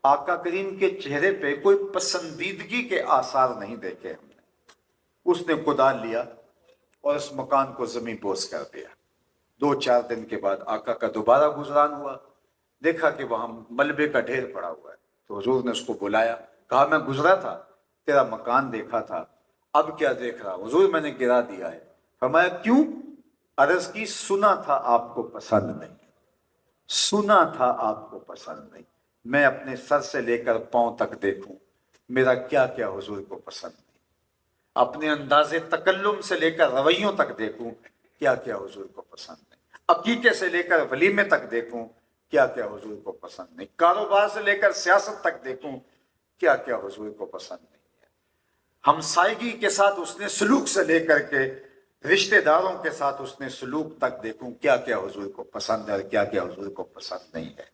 آقا کریم کے چہرے پہ کوئی پسندیدگی کے آثار نہیں دیکھے ہم نے۔ اس نے کدال لیا اور اس مکان کو زمین بوس کر دیا۔ 2-4 دن کے بعد آقا کا دوبارہ گزران ہوا، دیکھا کہ وہاں ملبے کا ڈھیر پڑا ہوا ہے، تو حضور نے اس کو بلایا، کہا میں گزرا تھا، تیرا مکان دیکھا تھا، اب کیا دیکھ رہا؟ حضور میں نے گرا دیا ہے۔ فرمایا کیوں؟ عرض کی سنا تھا آپ کو پسند نہیں، سنا تھا آپ کو پسند نہیں، میں اپنے سر سے لے کر پاؤں تک دیکھوں میرا کیا کیا حضور کو پسند نہیں، اپنے انداز تکلم سے لے کر رویوں تک دیکھوں کیا کیا حضور کو پسند نہیں، عقیقے سے لے کر ولیمے تک دیکھوں کیا کیا حضور کو پسند نہیں، کاروبار سے لے کر سیاست تک دیکھوں کیا کیا حضور کو پسند نہیں ہے، ہمسائیگی کے ساتھ اس نے سلوک سے لے کر کے رشتہ داروں کے ساتھ اس نے سلوک تک دیکھوں کیا کیا حضور کو پسند ہے اور کیا کیا حضور کو پسند نہیں ہے۔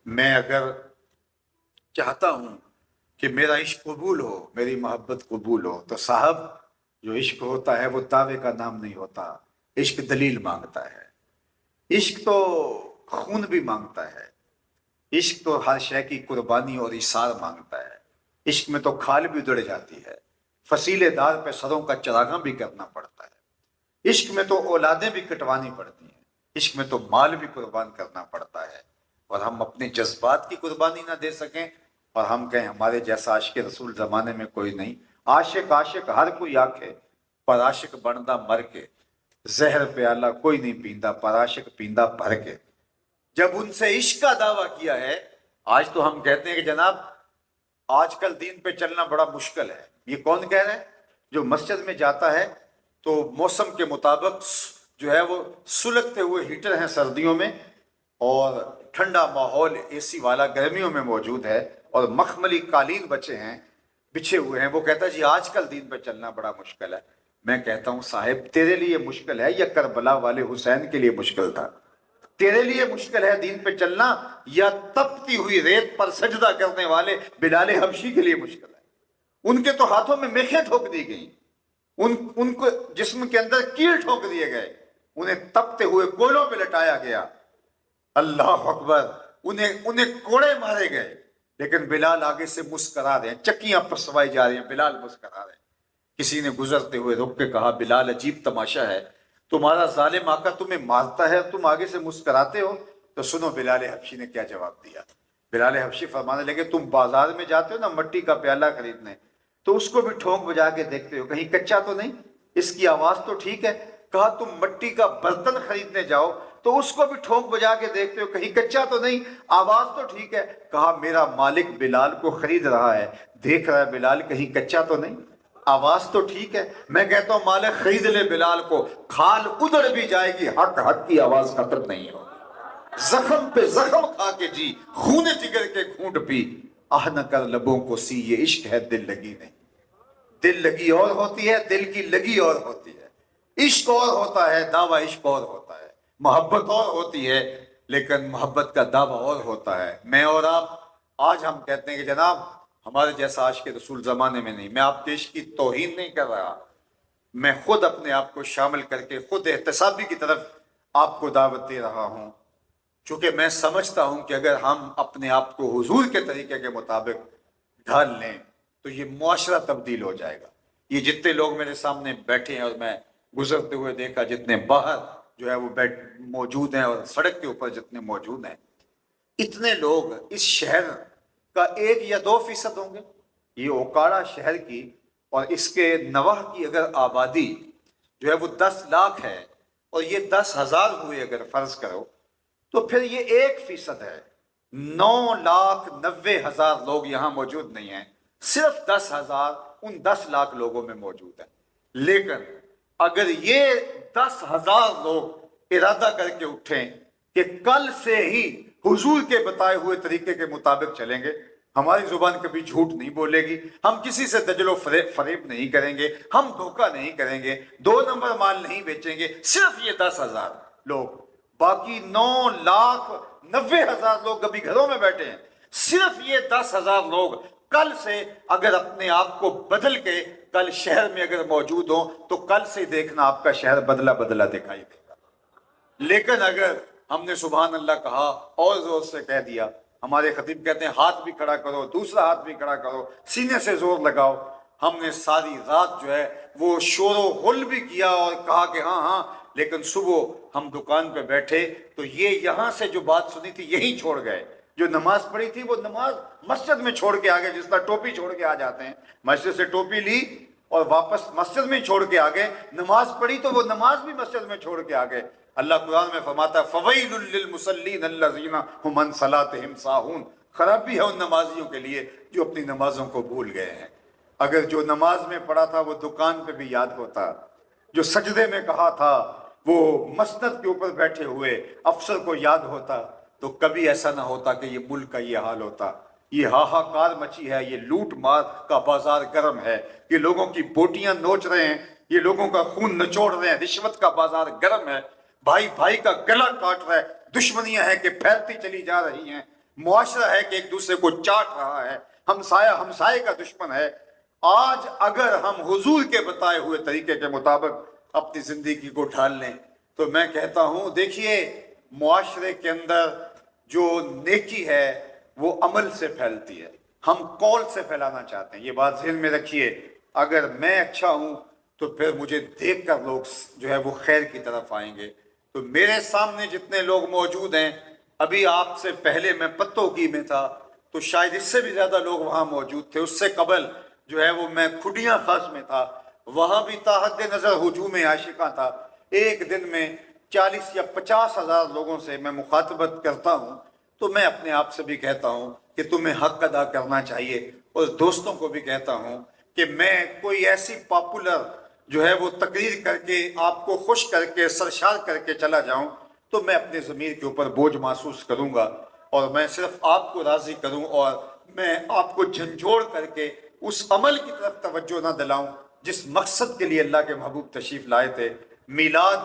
میں اگر چاہتا ہوں کہ میرا عشق قبول ہو، میری محبت قبول ہو، تو صاحب جو عشق ہوتا ہے وہ دعوے کا نام نہیں ہوتا، عشق دلیل مانگتا ہے، عشق تو خون بھی مانگتا ہے، عشق تو ہر شے کی قربانی اور ایثار مانگتا ہے، عشق میں تو کھال بھی اڑ جاتی ہے، فصیلے دار پہ سروں کا چراغاں بھی کرنا پڑتا ہے، عشق میں تو اولادیں بھی کٹوانی پڑتی ہیں، عشق میں تو مال بھی قربان کرنا پڑتا ہے، اور ہم اپنے جذبات کی قربانی نہ دے سکیں اور ہم کہیں ہمارے جیسا عاشق رسول زمانے میں کوئی نہیں۔ عاشق عاشق ہر کوئی آکھے، پر عاشق بندا مر کے، زہر پیالہ کوئی نہیں پیندا، پر عاشق پیندا بھر کے۔ جب ان سے عشق کا دعویٰ کیا ہے، آج تو ہم کہتے ہیں کہ جناب آج کل دین پہ چلنا بڑا مشکل ہے، یہ کون کہہ رہا ہے؟ جو مسجد میں جاتا ہے تو موسم کے مطابق جو ہے وہ سلگتے ہوئے ہیٹر ہیں سردیوں میں، اور ٹھنڈا ماحول اے سی والا گرمیوں میں موجود ہے، اور مخملی قالین بچھے ہوئے ہیں، وہ کہتا ہے جی آج کل دین پہ چلنا بڑا مشکل ہے۔ میں کہتا ہوں صاحب تیرے لیے مشکل ہے یا کربلا والے حسین کے لیے مشکل تھا؟ تیرے لیے مشکل ہے دین پہ چلنا یا تپتی ہوئی ریت پر سجدہ کرنے والے بلال حبشی کے لیے مشکل ہے؟ ان کے تو ہاتھوں میں میخیں ٹھوک دی گئیں، ان کو جسم کے اندر کیل ٹھوک دیے گئے، انہیں تپتے ہوئے کوئلوں پہ لٹایا گیا، اللہ اکبر، انہیں کوڑے مارے گئے، لیکن بلال آگے سے مسکرا رہے ہیں، چکیاں پسوائی جا رہی ہیں، بلال مسکرا رہے ہیں۔ کسی نے گزرتے ہوئے رک کے کہا بلال عجیب تماشا ہے، تمہارا ظالم آقا تمہیں مارتا ہے تم آگے سے مسکراتے ہو؟ تو سنو بلال حبشی نے کیا جواب دیا۔ بلال حبشی فرمانے لگے تم بازار میں جاتے ہو نا مٹی کا پیالہ خریدنے، تو اس کو بھی ٹھونک بجا کے دیکھتے ہو کہیں کچا تو نہیں، اس کی آواز تو ٹھیک ہے؟ کہا تم مٹی کا برتن خریدنے جاؤ تو اس کو بھی ٹھونک بجا کے دیکھتے ہو کہیں کچا تو نہیں، آواز تو ٹھیک ہے؟ کہا میرا مالک بلال کو خرید رہا ہے، دیکھ رہا ہے بلال کہیں کچا تو نہیں، آواز تو ٹھیک ہے؟ میں کہتا ہوں مالک خرید لے بلال کو، کھال ادھر بھی جائے گی، حق حق کی آواز ختم نہیں ہو، زخم پہ زخم کھا کے جی، خون جگر کے گھونٹ پی، آہ نہ کر لبوں کو سی، یہ عشق ہے دل لگی نہیں۔ دل لگی اور ہوتی ہے، دل کی لگی اور ہوتی ہے، عشق اور ہوتا ہے، دعویٰ عشق اور ہوتا ہے، محبت اور ہوتی ہے لیکن محبت کا دعویٰ اور ہوتا ہے۔ میں اور آپ آج ہم کہتے ہیں کہ جناب ہمارے جیسا عاشق رسول زمانے میں نہیں۔ میں آپ کے عشق کی توہین نہیں کر رہا، میں خود اپنے آپ کو شامل کر کے خود احتسابی کی طرف آپ کو دعوت دے رہا ہوں، چونکہ میں سمجھتا ہوں کہ اگر ہم اپنے آپ کو حضور کے طریقے کے مطابق ڈھال لیں تو یہ معاشرہ تبدیل ہو جائے گا۔ یہ جتنے لوگ میرے سامنے بیٹھے ہیں اور میں گزرتے ہوئے دیکھا جتنے باہر جو ہے وہ موجود ہیں اور سڑک کے اوپر جتنے موجود ہیں، اتنے لوگ اس شہر کا 1 یا 2% ہوں گے۔ یہ اوکاڑا شہر کی اور اس کے نواح کی اگر آبادی جو ہے وہ 10 لاکھ ہے اور یہ 10,000 ہوئے اگر فرض کرو تو پھر یہ 1% ہے۔ 9,90,000 لوگ یہاں موجود نہیں ہیں، صرف 10,000 ان 10 لاکھ لوگوں میں موجود ہیں۔ لیکن اگر یہ 10,000 لوگ ارادہ کر کے اٹھیں کہ کل سے ہی حضور کے بتائے ہوئے طریقے کے مطابق چلیں گے، ہماری زبان کبھی جھوٹ نہیں بولے گی، ہم کسی سے دجل و فریب نہیں کریں گے، ہم دھوکہ نہیں کریں گے، 2 نمبر مال نہیں بیچیں گے، صرف یہ 10,000 لوگ، باقی 9,90,000 لوگ کبھی گھروں میں بیٹھے ہیں، صرف یہ 10,000 لوگ کل سے اگر اپنے آپ کو بدل کے کل شہر میں اگر موجود ہوں تو کل سے دیکھنا آپ کا شہر بدلا بدلا دکھائی دے گا۔ لیکن اگر ہم نے سبحان اللہ کہا اور زور سے کہہ دیا، ہمارے خطیب کہتے ہیں ہاتھ بھی کھڑا کرو، دوسرا ہاتھ بھی کھڑا کرو، سینے سے زور لگاؤ، ہم نے ساری رات جو ہے وہ شور و غل بھی کیا اور کہا کہ ہاں ہاں، لیکن صبح ہم دکان پہ بیٹھے تو یہ یہاں سے جو بات سنی تھی یہی چھوڑ گئے، جو نماز پڑھی تھی وہ نماز مسجد میں چھوڑ کے آگے، جس طرح ٹوپی چھوڑ کے آ جاتے ہیں، مسجد سے ٹوپی لی اور واپس مسجد میں چھوڑ کے آگے، نماز پڑھی تو وہ نماز بھی مسجد میں چھوڑ کے آگے۔ اللہ قرآن میں فرماتا ہے فَوَيْلٌ لِّلْمُصَلِّينَ الَّذِينَ هُمْ عَنْ صَلَاتِهِمْ سَاهُونَ، خرابی ہے ان نمازیوں کے لیے جو اپنی نمازوں کو بھول گئے ہیں۔ اگر جو نماز میں پڑھا تھا وہ دکان پہ بھی یاد ہوتا، جو سجدے میں کہا تھا وہ مسند کے اوپر بیٹھے ہوئے افسر کو یاد ہوتا، تو کبھی ایسا نہ ہوتا کہ یہ ملک کا یہ حال ہوتا۔ یہ ہاہاکار مچی ہے، یہ لوٹ مار کا بازار گرم ہے، یہ لوگوں کی بوٹیاں نوچ رہے ہیں، یہ لوگوں کا خون نچوڑ رہے ہیں، رشوت کا بازار گرم ہے، بھائی بھائی کا گلا کاٹ رہا ہے، دشمنیاں ہیں کہ پھیلتی چلی جا رہی ہیں، معاشرہ ہے کہ ایک دوسرے کو چاٹ رہا ہے، ہمسایہ ہمسائے کا دشمن ہے۔ آج اگر ہم حضور کے بتائے ہوئے طریقے کے مطابق اپنی زندگی کو ڈھال لیں تو میں کہتا ہوں دیکھیے، معاشرے کے اندر جو نیکی ہے وہ عمل سے پھیلتی ہے، ہم قول سے پھیلانا چاہتے ہیں، یہ بات ذہن میں رکھیے۔ اگر میں اچھا ہوں تو پھر مجھے دیکھ کر لوگ جو ہے وہ خیر کی طرف آئیں گے۔ تو میرے سامنے جتنے لوگ موجود ہیں، ابھی آپ سے پہلے میں پتوں کی میں تھا تو شاید اس سے بھی زیادہ لوگ وہاں موجود تھے، اس سے قبل جو ہے وہ میں کھڈیاں خاص میں تھا، وہاں بھی تا حد نظر ہجوم عاشقاں تھا۔ ایک دن میں 40 یا 50 ہزار لوگوں سے میں مخاطبت کرتا ہوں، تو میں اپنے آپ سے بھی کہتا ہوں کہ تمہیں حق ادا کرنا چاہیے، اور دوستوں کو بھی کہتا ہوں کہ میں کوئی ایسی پاپولر جو ہے وہ تقریر کر کے آپ کو خوش کر کے سرشار کر کے چلا جاؤں تو میں اپنے ضمیر کے اوپر بوجھ محسوس کروں گا، اور میں صرف آپ کو راضی کروں اور میں آپ کو جھنجھوڑ کر کے اس عمل کی طرف توجہ نہ دلاؤں جس مقصد کے لیے اللہ کے محبوب تشریف لائے تھے۔ میلاد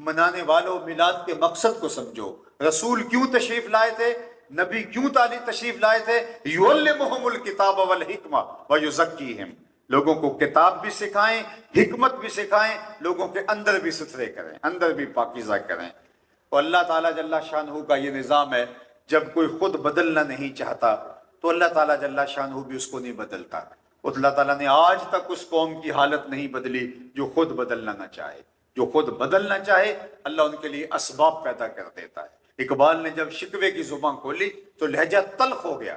منانے والوں، میلاد کے مقصد کو سمجھو، رسول کیوں تشریف لائے تھے، نبی کیوں تعلیم تشریف لائے تھے، یعلمہم الکتاب والحکمہ ویزکیہم، لوگوں کو کتاب بھی سکھائیں، حکمت بھی سکھائیں، لوگوں کے اندر بھی ستھرے کریں، اندر بھی پاکیزہ کریں۔ اور اللہ تعالیٰ جل شانہ کا یہ نظام ہے، جب کوئی خود بدلنا نہیں چاہتا تو اللہ تعالیٰ جل شانہ بھی اس کو نہیں بدلتا۔ اور اللہ تعالیٰ نے آج تک اس قوم کی حالت نہیں بدلی جو خود بدلنا نہ چاہے، جو خود بدلنا چاہے اللہ ان کے لیے اسباب پیدا کر دیتا ہے۔ اقبال نے جب شکوے کی زبان کھولی تو لہجہ تلخ ہو گیا،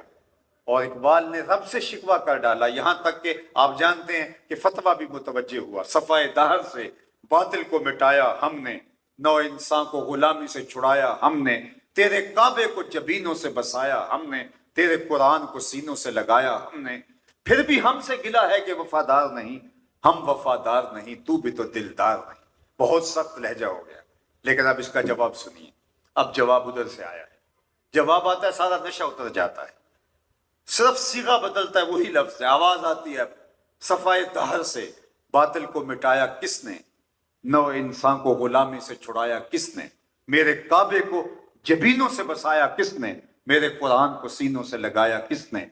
اور اقبال نے رب سے شکوہ کر ڈالا، یہاں تک کہ آپ جانتے ہیں کہ فتویٰ بھی متوجہ ہوا، صفائے دہر سے باطل کو مٹایا ہم نے، نو انسان کو غلامی سے چھڑایا ہم نے، تیرے کعبے کو جبینوں سے بسایا ہم نے، تیرے قرآن کو سینوں سے لگایا ہم نے، پھر بھی ہم سے گلا ہے کہ وفادار نہیں، ہم وفادار نہیں، تو بھی تو دلدار نہیں۔ بہت سخت لہجہ ہو گیا، لیکن اب اس کا جواب سنیے۔ اب جواب ادھر سے آیا ہے، جواب آتا ہے سارا نشہ اتر جاتا ہے، صرف صیغہ بدلتا ہے، وہی لفظ ہے، آواز آتی ہے، صفائے دہر سے باطل کو مٹایا کس نے، نو انسان کو غلامی سے چھڑایا کس نے، میرے کعبے کو جبینوں سے بسایا کس نے، میرے قرآن کو سینوں سے لگایا کس نے،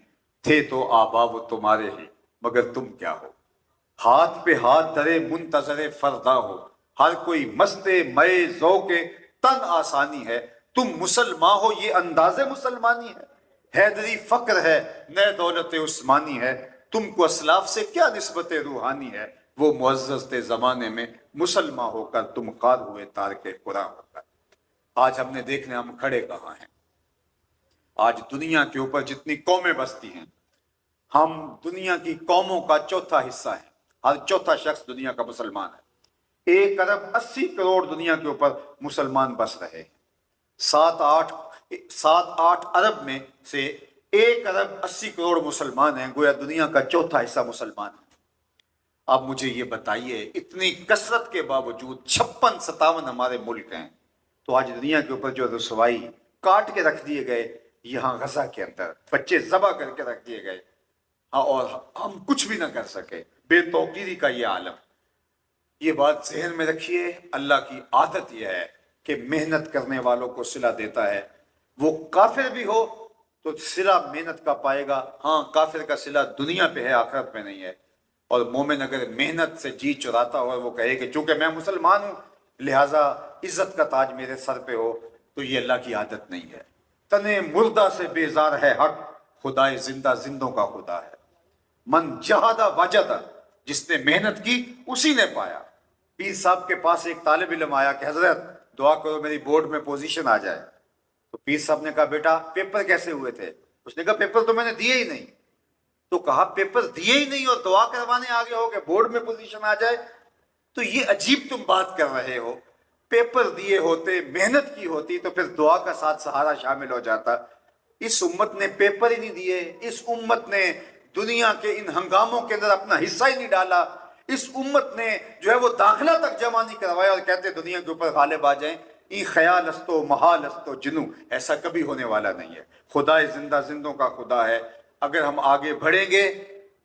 تھے تو آبا وہ تمہارے ہی مگر تم کیا ہو، ہاتھ پہ ہاتھ دھرے منتظر فردا ہو، ہر کوئی مست مئے ذوق تن آسانی ہے، تم مسلمان ہو یہ انداز مسلمانی ہے، حیدری فقر ہے نئے دولت عثمانی ہے، تم کو اسلاف سے کیا نسبت روحانی ہے، وہ معزز تھے زمانے میں مسلمان ہو کر تم خار ہوئے تارک قرآن ہو کر۔ آج ہم نے دیکھنے ہم کھڑے کہاں ہیں؟ آج دنیا کے اوپر جتنی قومیں بستی ہیں، ہم دنیا کی قوموں کا چوتھا حصہ ہیں، ہر چوتھا شخص دنیا کا مسلمان ہے۔ 1.80 کروڑ دنیا کے اوپر مسلمان بس رہے ہیں، 7-8 ارب میں سے 1.80 کروڑ مسلمان ہیں، گویا دنیا کا چوتھا حصہ مسلمان ہے۔ اب مجھے یہ بتائیے، اتنی کثرت کے باوجود 56-57 ہمارے ملک ہیں، تو آج دنیا کے اوپر جو رسوائی کاٹ کے رکھ دیے گئے، یہاں غزہ کے اندر بچے ذبح کر کے رکھ دیے گئے، اور ہم کچھ بھی نہ کر سکے، بے توقیری کا یہ عالم۔ یہ بات ذہن میں رکھیے، اللہ کی عادت یہ ہے کہ محنت کرنے والوں کو صلہ دیتا ہے، وہ کافر بھی ہو تو صلہ محنت کا پائے گا، ہاں کافر کا صلہ دنیا پہ ہے آخرت میں نہیں ہے۔ اور مومن اگر محنت سے جی چراتا ہو اور وہ کہے کہ چونکہ میں مسلمان ہوں لہٰذا عزت کا تاج میرے سر پہ ہو، تو یہ اللہ کی عادت نہیں ہے۔ تنے مردہ سے بیزار ہے حق، خدائے زندہ زندوں کا خدا ہے، من جہادہ وجد جس نے محنت کی اسی نے پایا۔ پیر صاحب کے پاس ایک طالب علم آیا کہ حضرت دعا کرو میری بورڈ میں پوزیشن آ جائے۔ تو پیر صاحب نے کہا بیٹا پیپر کیسے ہوئے تھے؟ اس نے کہا پیپر تو میں نے دیے ہی نہیں۔ تو کہا پیپر دیے ہی نہیں اور دعا کروانے آگے ہو کہ بورڈ میں پوزیشن آ جائے؟ تو یہ عجیب تم بات کر رہے ہو، پیپر دیے ہوتے، محنت کی ہوتی تو پھر دعا کا ساتھ سہارا شامل ہو جاتا۔ اس امت نے پیپر ہی نہیں دیے، اس امت نے دنیا کے ان ہنگاموں کے اندر اپنا حصہ ہی نہیں ڈالا، اس امت نے جو ہے وہ داخلہ تک جمع نہیں کروایا اور کہتے دنیا کے اوپر غالب آ جائیں۔ ای خیال استو محال استو جنو، ایسا کبھی ہونے والا نہیں ہے۔ خدا زندہ زندوں کا خدا ہے، اگر ہم آگے بڑھیں گے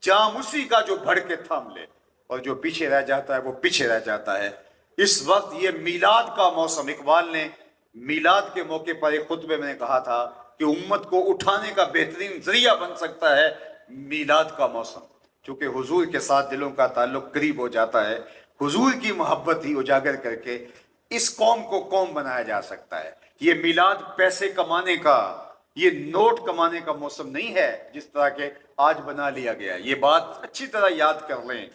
جام اسی کا جو بڑھ کے تھام لے، اور جو پیچھے رہ جاتا ہے وہ پیچھے رہ جاتا ہے۔ اس وقت یہ میلاد کا موسم، اقبال نے میلاد کے موقع پر ایک خطبے میں نے کہا تھا کہ امت کو اٹھانے کا بہترین ذریعہ بن سکتا ہے میلاد کا موسم، چونکہ حضور کے ساتھ دلوں کا تعلق قریب ہو جاتا ہے، حضور کی محبت ہی اجاگر کر کے اس قوم کو قوم بنایا جا سکتا ہے۔ یہ میلاد پیسے کمانے کا، یہ نوٹ کمانے کا موسم نہیں ہے جس طرح کہ آج بنا لیا گیا ہے۔ یہ بات اچھی طرح یاد کر لیں،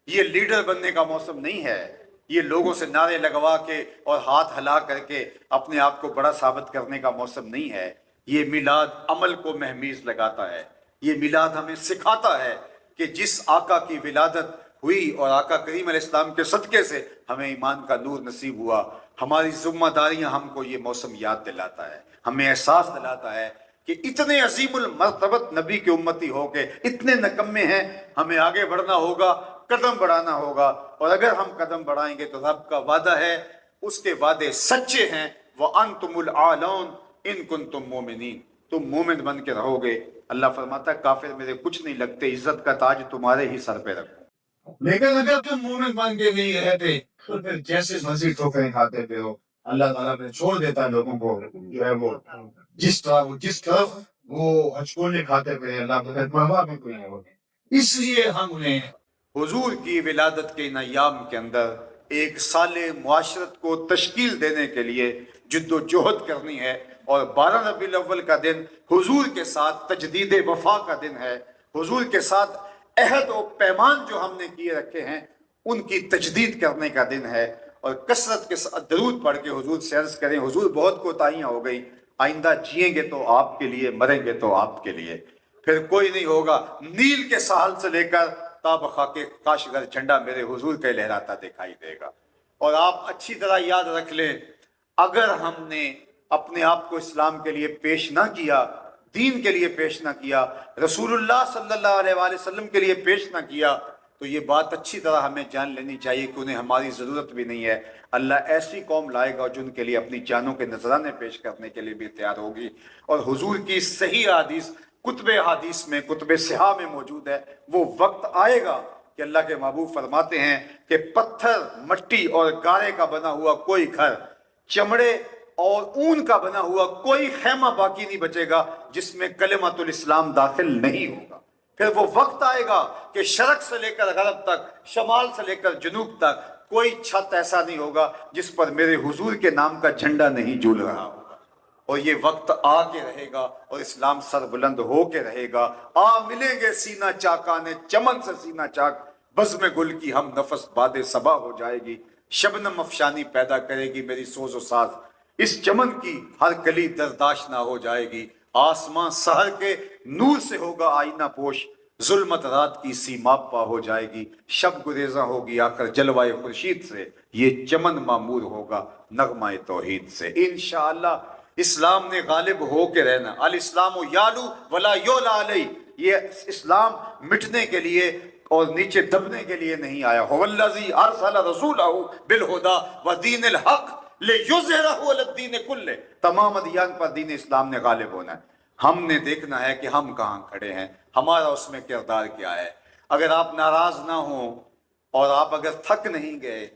یہ لیڈر بننے کا موسم نہیں ہے، یہ لوگوں سے نعرے لگوا کے اور ہاتھ ہلا کر کے اپنے آپ کو بڑا ثابت کرنے کا موسم نہیں ہے۔ یہ میلاد عمل کو مہمیز لگاتا ہے، یہ میلاد ہمیں سکھاتا ہے کہ جس آقا کی ولادت ہوئی اور آقا کریم علیہ السلام کے صدقے سے ہمیں ایمان کا نور نصیب ہوا، ہماری ذمہ داریاں ہم کو یہ موسم یاد دلاتا ہے، ہمیں احساس دلاتا ہے کہ اتنے عظیم المرتبت نبی کے امتی ہو کے اتنے نکمے ہیں، ہمیں آگے بڑھنا ہوگا، قدم بڑھانا ہوگا، اور اگر ہم قدم بڑھائیں گے تو رب کا وعدہ ہے، اس کے وعدے سچے ہیں، وَأَنْتُمُ الْأَعْلَوْنَ إِن كُنْتُم مُؤْمِنِينَ، تم مومن بن کے رہو گے۔ اللہ فرماتا ہے کافر میرے کچھ نہیں لگتے، عزت کا تاج تمہارے ہی سر پہ رکھو۔ لیکن اگر تم مومن بن کے نہیں رہتے تو پھر جیسے مرضی ٹھوکریں کھاتے پہ ہو، اللہ تعالیٰ نے چھوڑ دیتا ہے لوگوں کو، جو ہے وہ جس طرف وہ ہچکولے کھاتے پہ، اللہ کے ماں میں کوئی نہیں ہوگی۔ اس لیے ہم انہیں حضور کی ولادت کے ان ایام کے اندر ایک صالح معاشرت کو تشکیل دینے کے لیے جد و جہد کرنی ہے، اور 12 ربیع الاول کا دن حضور کے ساتھ تجدید وفا کا دن ہے، حضور کے ساتھ عہد و پیمان جو ہم نے کیے رکھے ہیں ان کی تجدید کرنے کا دن ہے، اور کثرت کے ساتھ درود پڑھ کے حضور سے عرض کریں حضور بہت کوتاہیاں ہو گئی، آئندہ جئیں گے تو آپ کے لیے، مریں گے تو آپ کے لیے، پھر کوئی نہیں ہوگا، نیل کے ساحل سے لے کر تاب خاک کاشغر جھنڈا میرے حضور کا لہراتا دکھائی دے گا۔ اور آپ اچھی طرح یاد رکھ لیں، اگر ہم نے اپنے آپ کو اسلام کے لیے پیش نہ کیا، دین کے لیے پیش نہ کیا، رسول اللہ صلی اللہ علیہ وآلہ وسلم کے لیے پیش نہ کیا، تو یہ بات اچھی طرح ہمیں جان لینی چاہیے کہ انہیں ہماری ضرورت بھی نہیں ہے۔ اللہ ایسی قوم لائے گا جن کے لیے اپنی جانوں کے نذرانے پیش کرنے کے لیے بھی تیار ہوگی۔ اور حضور کی صحیح حدیث کتب حدیث میں، کتب صحاح میں موجود ہے، وہ وقت آئے گا کہ اللہ کے محبوب فرماتے ہیں کہ پتھر، مٹی اور گارے کا بنا ہوا کوئی گھر، چمڑے اور اون کا بنا ہوا کوئی خیمہ باقی نہیں بچے گا جس میں کلمۃ الاسلام داخل نہیں ہوگا۔ پھر وہ وقت آئے گا کہ شرق سے لے کر غرب تک، شمال سے لے کر جنوب تک کوئی چھت ایسا نہیں ہوگا جس پر میرے حضور کے نام کا جھنڈا نہیں جھول رہا ہوگا۔ اور یہ وقت آ کے رہے گا اور اسلام سر بلند ہو کے رہے گا۔ ملیں گے سینہ چاکانے چمن سے سینہ چاک، بزم گل کی ہم نفس باد صبا ہو جائے گی، شبنم افشانی پیدا کرے گی میری سوز و ساز، اس چمن کی ہر کلی درداشت نہ ہو جائے گی، آسمان سحر کے نور سے ہوگا آئینہ پوش، ظلمت رات کی سیماب پا ہو جائے گی، شب گریزاں ہوگی آخر جلوائے خورشید سے، یہ چمن معمور ہوگا نغمہ توحید سے۔ انشاءاللہ اسلام نے غالب ہو کے رہنا۔ الاسلام یالو ولا یولا علیہ، یہ اسلام مٹنے کے لیے اور نیچے دبنے کے لیے نہیں آیا۔ هو الذی ارسل رسولہ بالہدی ودین الحق لیظہرہ علی الدین کلہ، تمام ادیان پر دین اسلام نے غالب ہونا ہے۔ ہم نے دیکھنا ہے کہ ہم کہاں کھڑے ہیں، ہمارا اس میں کردار کیا ہے۔ اگر آپ ناراض نہ ہوں اور آپ اگر تھک نہیں گئے،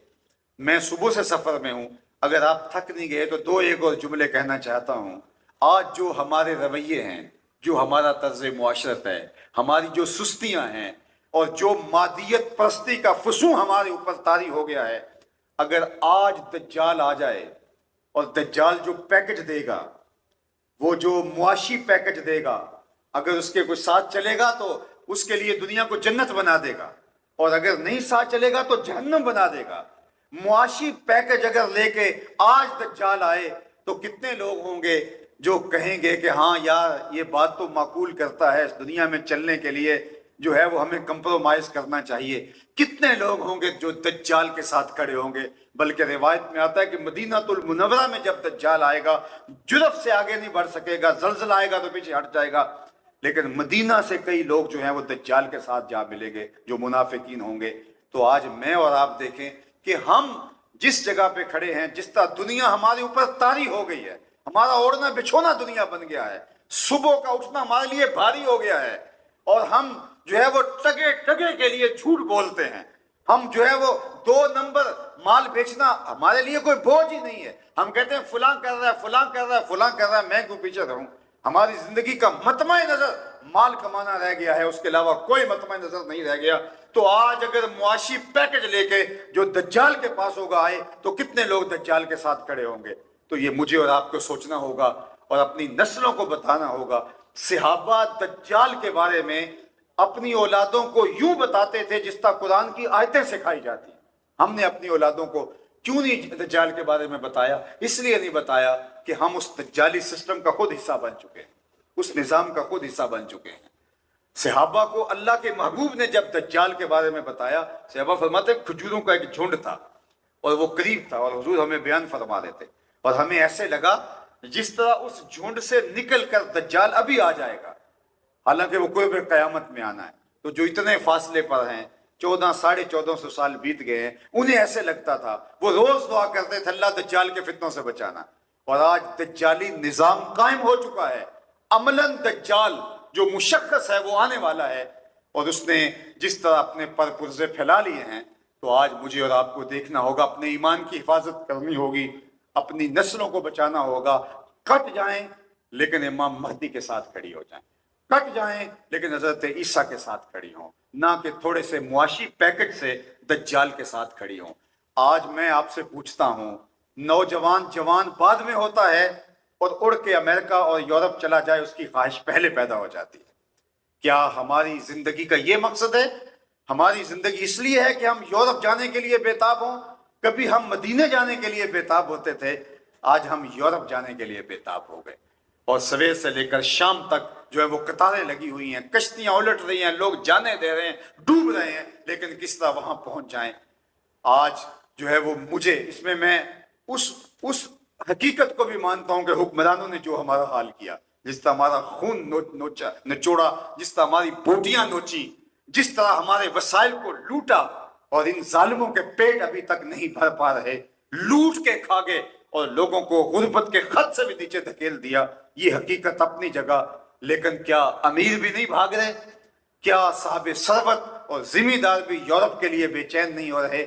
میں صبح سے سفر میں ہوں، اگر آپ تھک نہیں گئے تو دو ایک اور جملے کہنا چاہتا ہوں۔ آج جو ہمارے رویے ہیں، جو ہمارا طرز معاشرت ہے، ہماری جو سستیاں ہیں اور جو مادیت پرستی کا فسوں ہمارے اوپر طاری ہو گیا ہے، اگر آج دجال آ جائے اور دجال جو پیکج دے گا، وہ جو معاشی پیکج دے گا، اگر اس کے کوئی ساتھ چلے گا تو اس کے لیے دنیا کو جنت بنا دے گا، اور اگر نہیں ساتھ چلے گا تو جہنم بنا دے گا۔ معاشی پیکج اگر لے کے آج دجال آئے تو کتنے لوگ ہوں گے جو کہیں گے کہ ہاں یار یہ بات تو معقول کرتا ہے، اس دنیا میں چلنے کے لیے جو ہے وہ ہمیں کمپرومائز کرنا چاہیے۔ کتنے لوگ ہوں گے جو دجال کے ساتھ کھڑے ہوں گے؟ بلکہ روایت میں آتا ہے کہ مدینہ المنورہ میں جب دجال آئے گا جرف سے آگے نہیں بڑھ سکے گا، زلزلہ آئے گا تو پیچھے ہٹ جائے گا، لیکن مدینہ سے کئی لوگ جو ہیں وہ دجال کے ساتھ جا ملیں گے جو منافقین ہوں گے۔ تو آج میں اور آپ دیکھیں کہ ہم جس جگہ پہ کھڑے ہیں، جس طرح دنیا ہمارے اوپر طاری ہو گئی ہے، ہمارا اوڑھنا بچھونا دنیا بن گیا ہے، صبح کا اٹھنا ہمارے لیے بھاری ہو گیا ہے، اور ہم جو ہے وہ ٹگے ٹگے کے لیے جھوٹ بولتے ہیں۔ ہم جو ہے وہ 2 نمبر مال بیچنا ہمارے لیے کوئی بوجھ ہی نہیں ہے۔ ہم کہتے ہیں فلاں کر رہا ہے، فلاں کر رہا ہے، فلاں کر رہا ہے، میں کیوں پیچھے رہوں؟ ہماری زندگی کا مطمع نظر مال کمانا رہ گیا ہے، اس کے علاوہ کوئی مطمع نظر نہیں رہ گیا۔ تو آج اگر معاشی پیکج لے کے جو دجال کے پاس ہوگا آئے تو کتنے لوگ دجال کے ساتھ کھڑے ہوں گے؟ تو یہ مجھے اور آپ کو سوچنا ہوگا اور اپنی نسلوں کو بتانا ہوگا۔ صحابہ دجال کے بارے میں اپنی اولادوں کو یوں بتاتے تھے جس طرح قرآن کی آیتیں سکھائی جاتی ہیں۔ ہم نے اپنی اولادوں کو کیوں نہیں دجال کے بارے میں بتایا؟ اس لیے نہیں بتایا کہ ہم اس دجالی سسٹم کا خود حصہ بن چکے ہیں، اس نظام کا خود حصہ بن چکے ہیں۔ صحابہ کو اللہ کے محبوب نے جب دجال کے بارے میں بتایا، صحابہ فرماتے ہیں کھجوروں کا ایک جھنڈ تھا اور وہ قریب تھا، اور حضور ہمیں بیان فرما رہے تھے، اور ہمیں ایسے لگا جس طرح اس جھنڈ سے نکل کر دجال ابھی آ جائے گا، حالانکہ وہ قرب قیامت میں آنا ہے۔ تو جو اتنے فاصلے پر ہیں، 1400-1450 سال بیت گئے ہیں، انہیں ایسے لگتا تھا، وہ روز دعا کرتے تھے اللہ دجال کے فتنوں سے بچانا۔ اور آج دجالی نظام قائم ہو چکا ہے، عملاً دجال جو مشخص ہے وہ آنے والا ہے، اور اس نے جس طرح اپنے پر پرزے پھیلا لیے ہیں۔ تو آج مجھے اور آپ کو دیکھنا ہوگا، اپنے ایمان کی حفاظت کرنی ہوگی، اپنی نسلوں کو بچانا ہوگا۔ کٹ جائیں لیکن امام مہدی کے ساتھ کھڑی ہو جائیں، کٹ جائیں لیکن حضرت عیسیٰ کے ساتھ کھڑی ہوں، نہ کہ تھوڑے سے معاشی پیکج سے دجال کے ساتھ کھڑی ہوں۔ آج میں آپ سے پوچھتا ہوں، نوجوان جوان بعد میں ہوتا ہے اور اڑ کے امریکہ اور یورپ چلا جائے اس کی خواہش پہلے پیدا ہو جاتی ہے۔ کیا ہماری زندگی کا یہ مقصد ہے؟ ہماری زندگی اس لیے ہے کہ ہم یورپ جانے کے لیے بےتاب ہوں؟ کبھی ہم مدینے جانے کے لیے بےتاب ہوتے تھے، آج ہم یورپ جانے کے لیے بےتاب ہو گئے، اور سویر سے لے کر شام تک جو ہے وہ قطاریں لگی ہوئی ہیں، کشتیاں الٹ رہی ہیں، لوگ جانے دے رہے ہیں، ڈوب رہے ہیں، لیکن کس طرح وہاں پہنچ جائیں؟ آج جو ہے وہ مجھے اس میں اس حقیقت کو بھی مانتا ہوں کہ حکمرانوں نے جو ہمارا حال کیا، جس طرح ہمارا خون نچوڑا، جس طرح ہماری بوٹیاں نوچی، جس طرح ہمارے وسائل کو لوٹا، اور ان ظالموں کے پیٹ ابھی تک نہیں بھر پا رہے، لوٹ کے کھا گئے اور لوگوں کو غربت کے خط سے بھی نیچے دھکیل دیا۔ یہ حقیقت اپنی جگہ، لیکن کیا امیر بھی نہیں بھاگ رہے؟ کیا صاحب ثروت اور ذمہ دار بھی یورپ کے لیے بے چین نہیں ہو رہے؟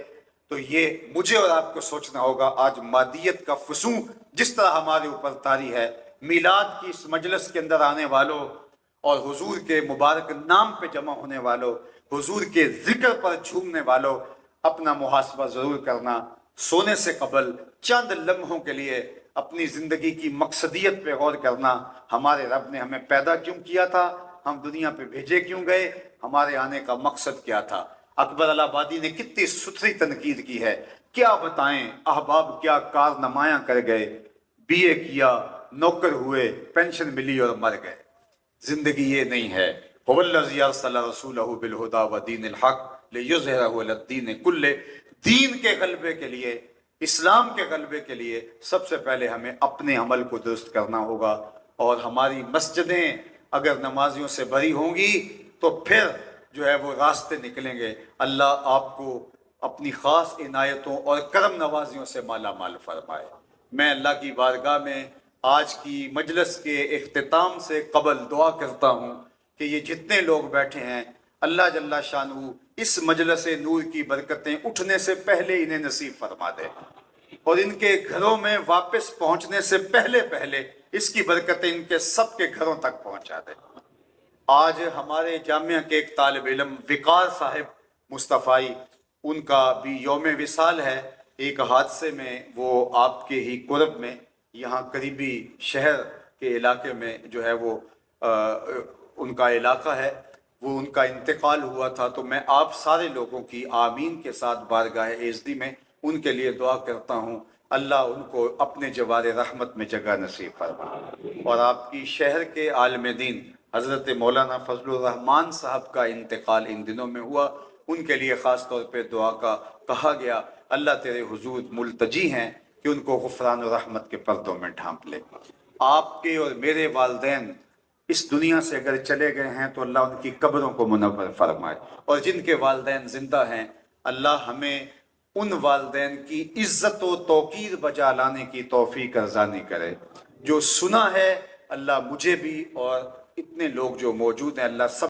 تو یہ مجھے اور آپ کو سوچنا ہوگا۔ آج مادیت کا فسوں جس طرح ہمارے اوپر طاری ہے، میلاد کی اس مجلس کے اندر آنے والوں اور حضور کے مبارک نام پہ جمع ہونے والوں، حضور کے ذکر پر جھومنے والوں، اپنا محاسبہ ضرور کرنا۔ سونے سے قبل چند لمحوں کے لیے اپنی زندگی کی مقصدیت پہ غور کرنا۔ ہمارے رب نے ہمیں پیدا کیوں کیا تھا؟ ہم دنیا پہ بھیجے کیوں گئے؟ ہمارے آنے کا مقصد کیا تھا؟ اکبر الہ آبادی نے کتنی ستھری تنقید کی ہے، کیا بتائیں احباب کیا کارنمایاں کر گئے، بی اے کیا، نوکر ہوئے، پینشن ملی اور مر گئے۔ زندگی یہ نہیں ہے۔ هو الذی ارسل رسولہ بالہدی ودین الحق لیظہرہ علی الدین کلہ۔ دین کے غلبے کے لیے، اسلام کے غلبے کے لیے سب سے پہلے ہمیں اپنے عمل کو درست کرنا ہوگا، اور ہماری مسجدیں اگر نمازیوں سے بھری ہوں گی تو پھر جو ہے وہ راستے نکلیں گے۔ اللہ آپ کو اپنی خاص عنایتوں اور کرم نوازیوں سے مالا مال فرمائے۔ میں اللہ کی بارگاہ میں آج کی مجلس کے اختتام سے قبل دعا کرتا ہوں کہ یہ جتنے لوگ بیٹھے ہیں، اللہ جل شانہ اس مجلس نور کی برکتیں اٹھنے سے پہلے انہیں نصیب فرما دے، اور ان کے گھروں میں واپس پہنچنے سے پہلے اس کی برکتیں ان کے سب کے گھروں تک پہنچا دے۔ آج ہمارے جامعہ کے ایک طالب علم وقار صاحب مصطفی، ان کا بھی یوم وصال ہے۔ ایک حادثے میں وہ آپ کے ہی قرب میں یہاں قریبی شہر کے علاقے میں جو ہے وہ ان کا علاقہ ہے، وہ ان کا انتقال ہوا تھا، تو میں آپ سارے لوگوں کی آمین کے ساتھ بارگاہ ایزدی میں ان کے لیے دعا کرتا ہوں، اللہ ان کو اپنے جوار رحمت میں جگہ نصیب فرمائے۔ اور آپ کی شہر کے عالم دین حضرت مولانا فضل الرحمان صاحب کا انتقال ان دنوں میں ہوا، ان کے لیے خاص طور پہ دعا کا کہا گیا۔ اللہ تیرے حضور ملتجی ہیں کہ ان کو غفران و رحمت کے پردوں میں ڈھانپ لے۔ آپ کے اور میرے والدین اس دنیا سے اگر چلے گئے ہیں تو اللہ ان کی قبروں کو منور فرمائے، اور جن کے والدین زندہ ہیں اللہ ہمیں ان والدین کی عزت و توقیر بجا لانے کی توفیق ارزانی کرے۔ جو سنا ہے اللہ مجھے بھی اور اتنے لوگ جو موجود ہیں اللہ سب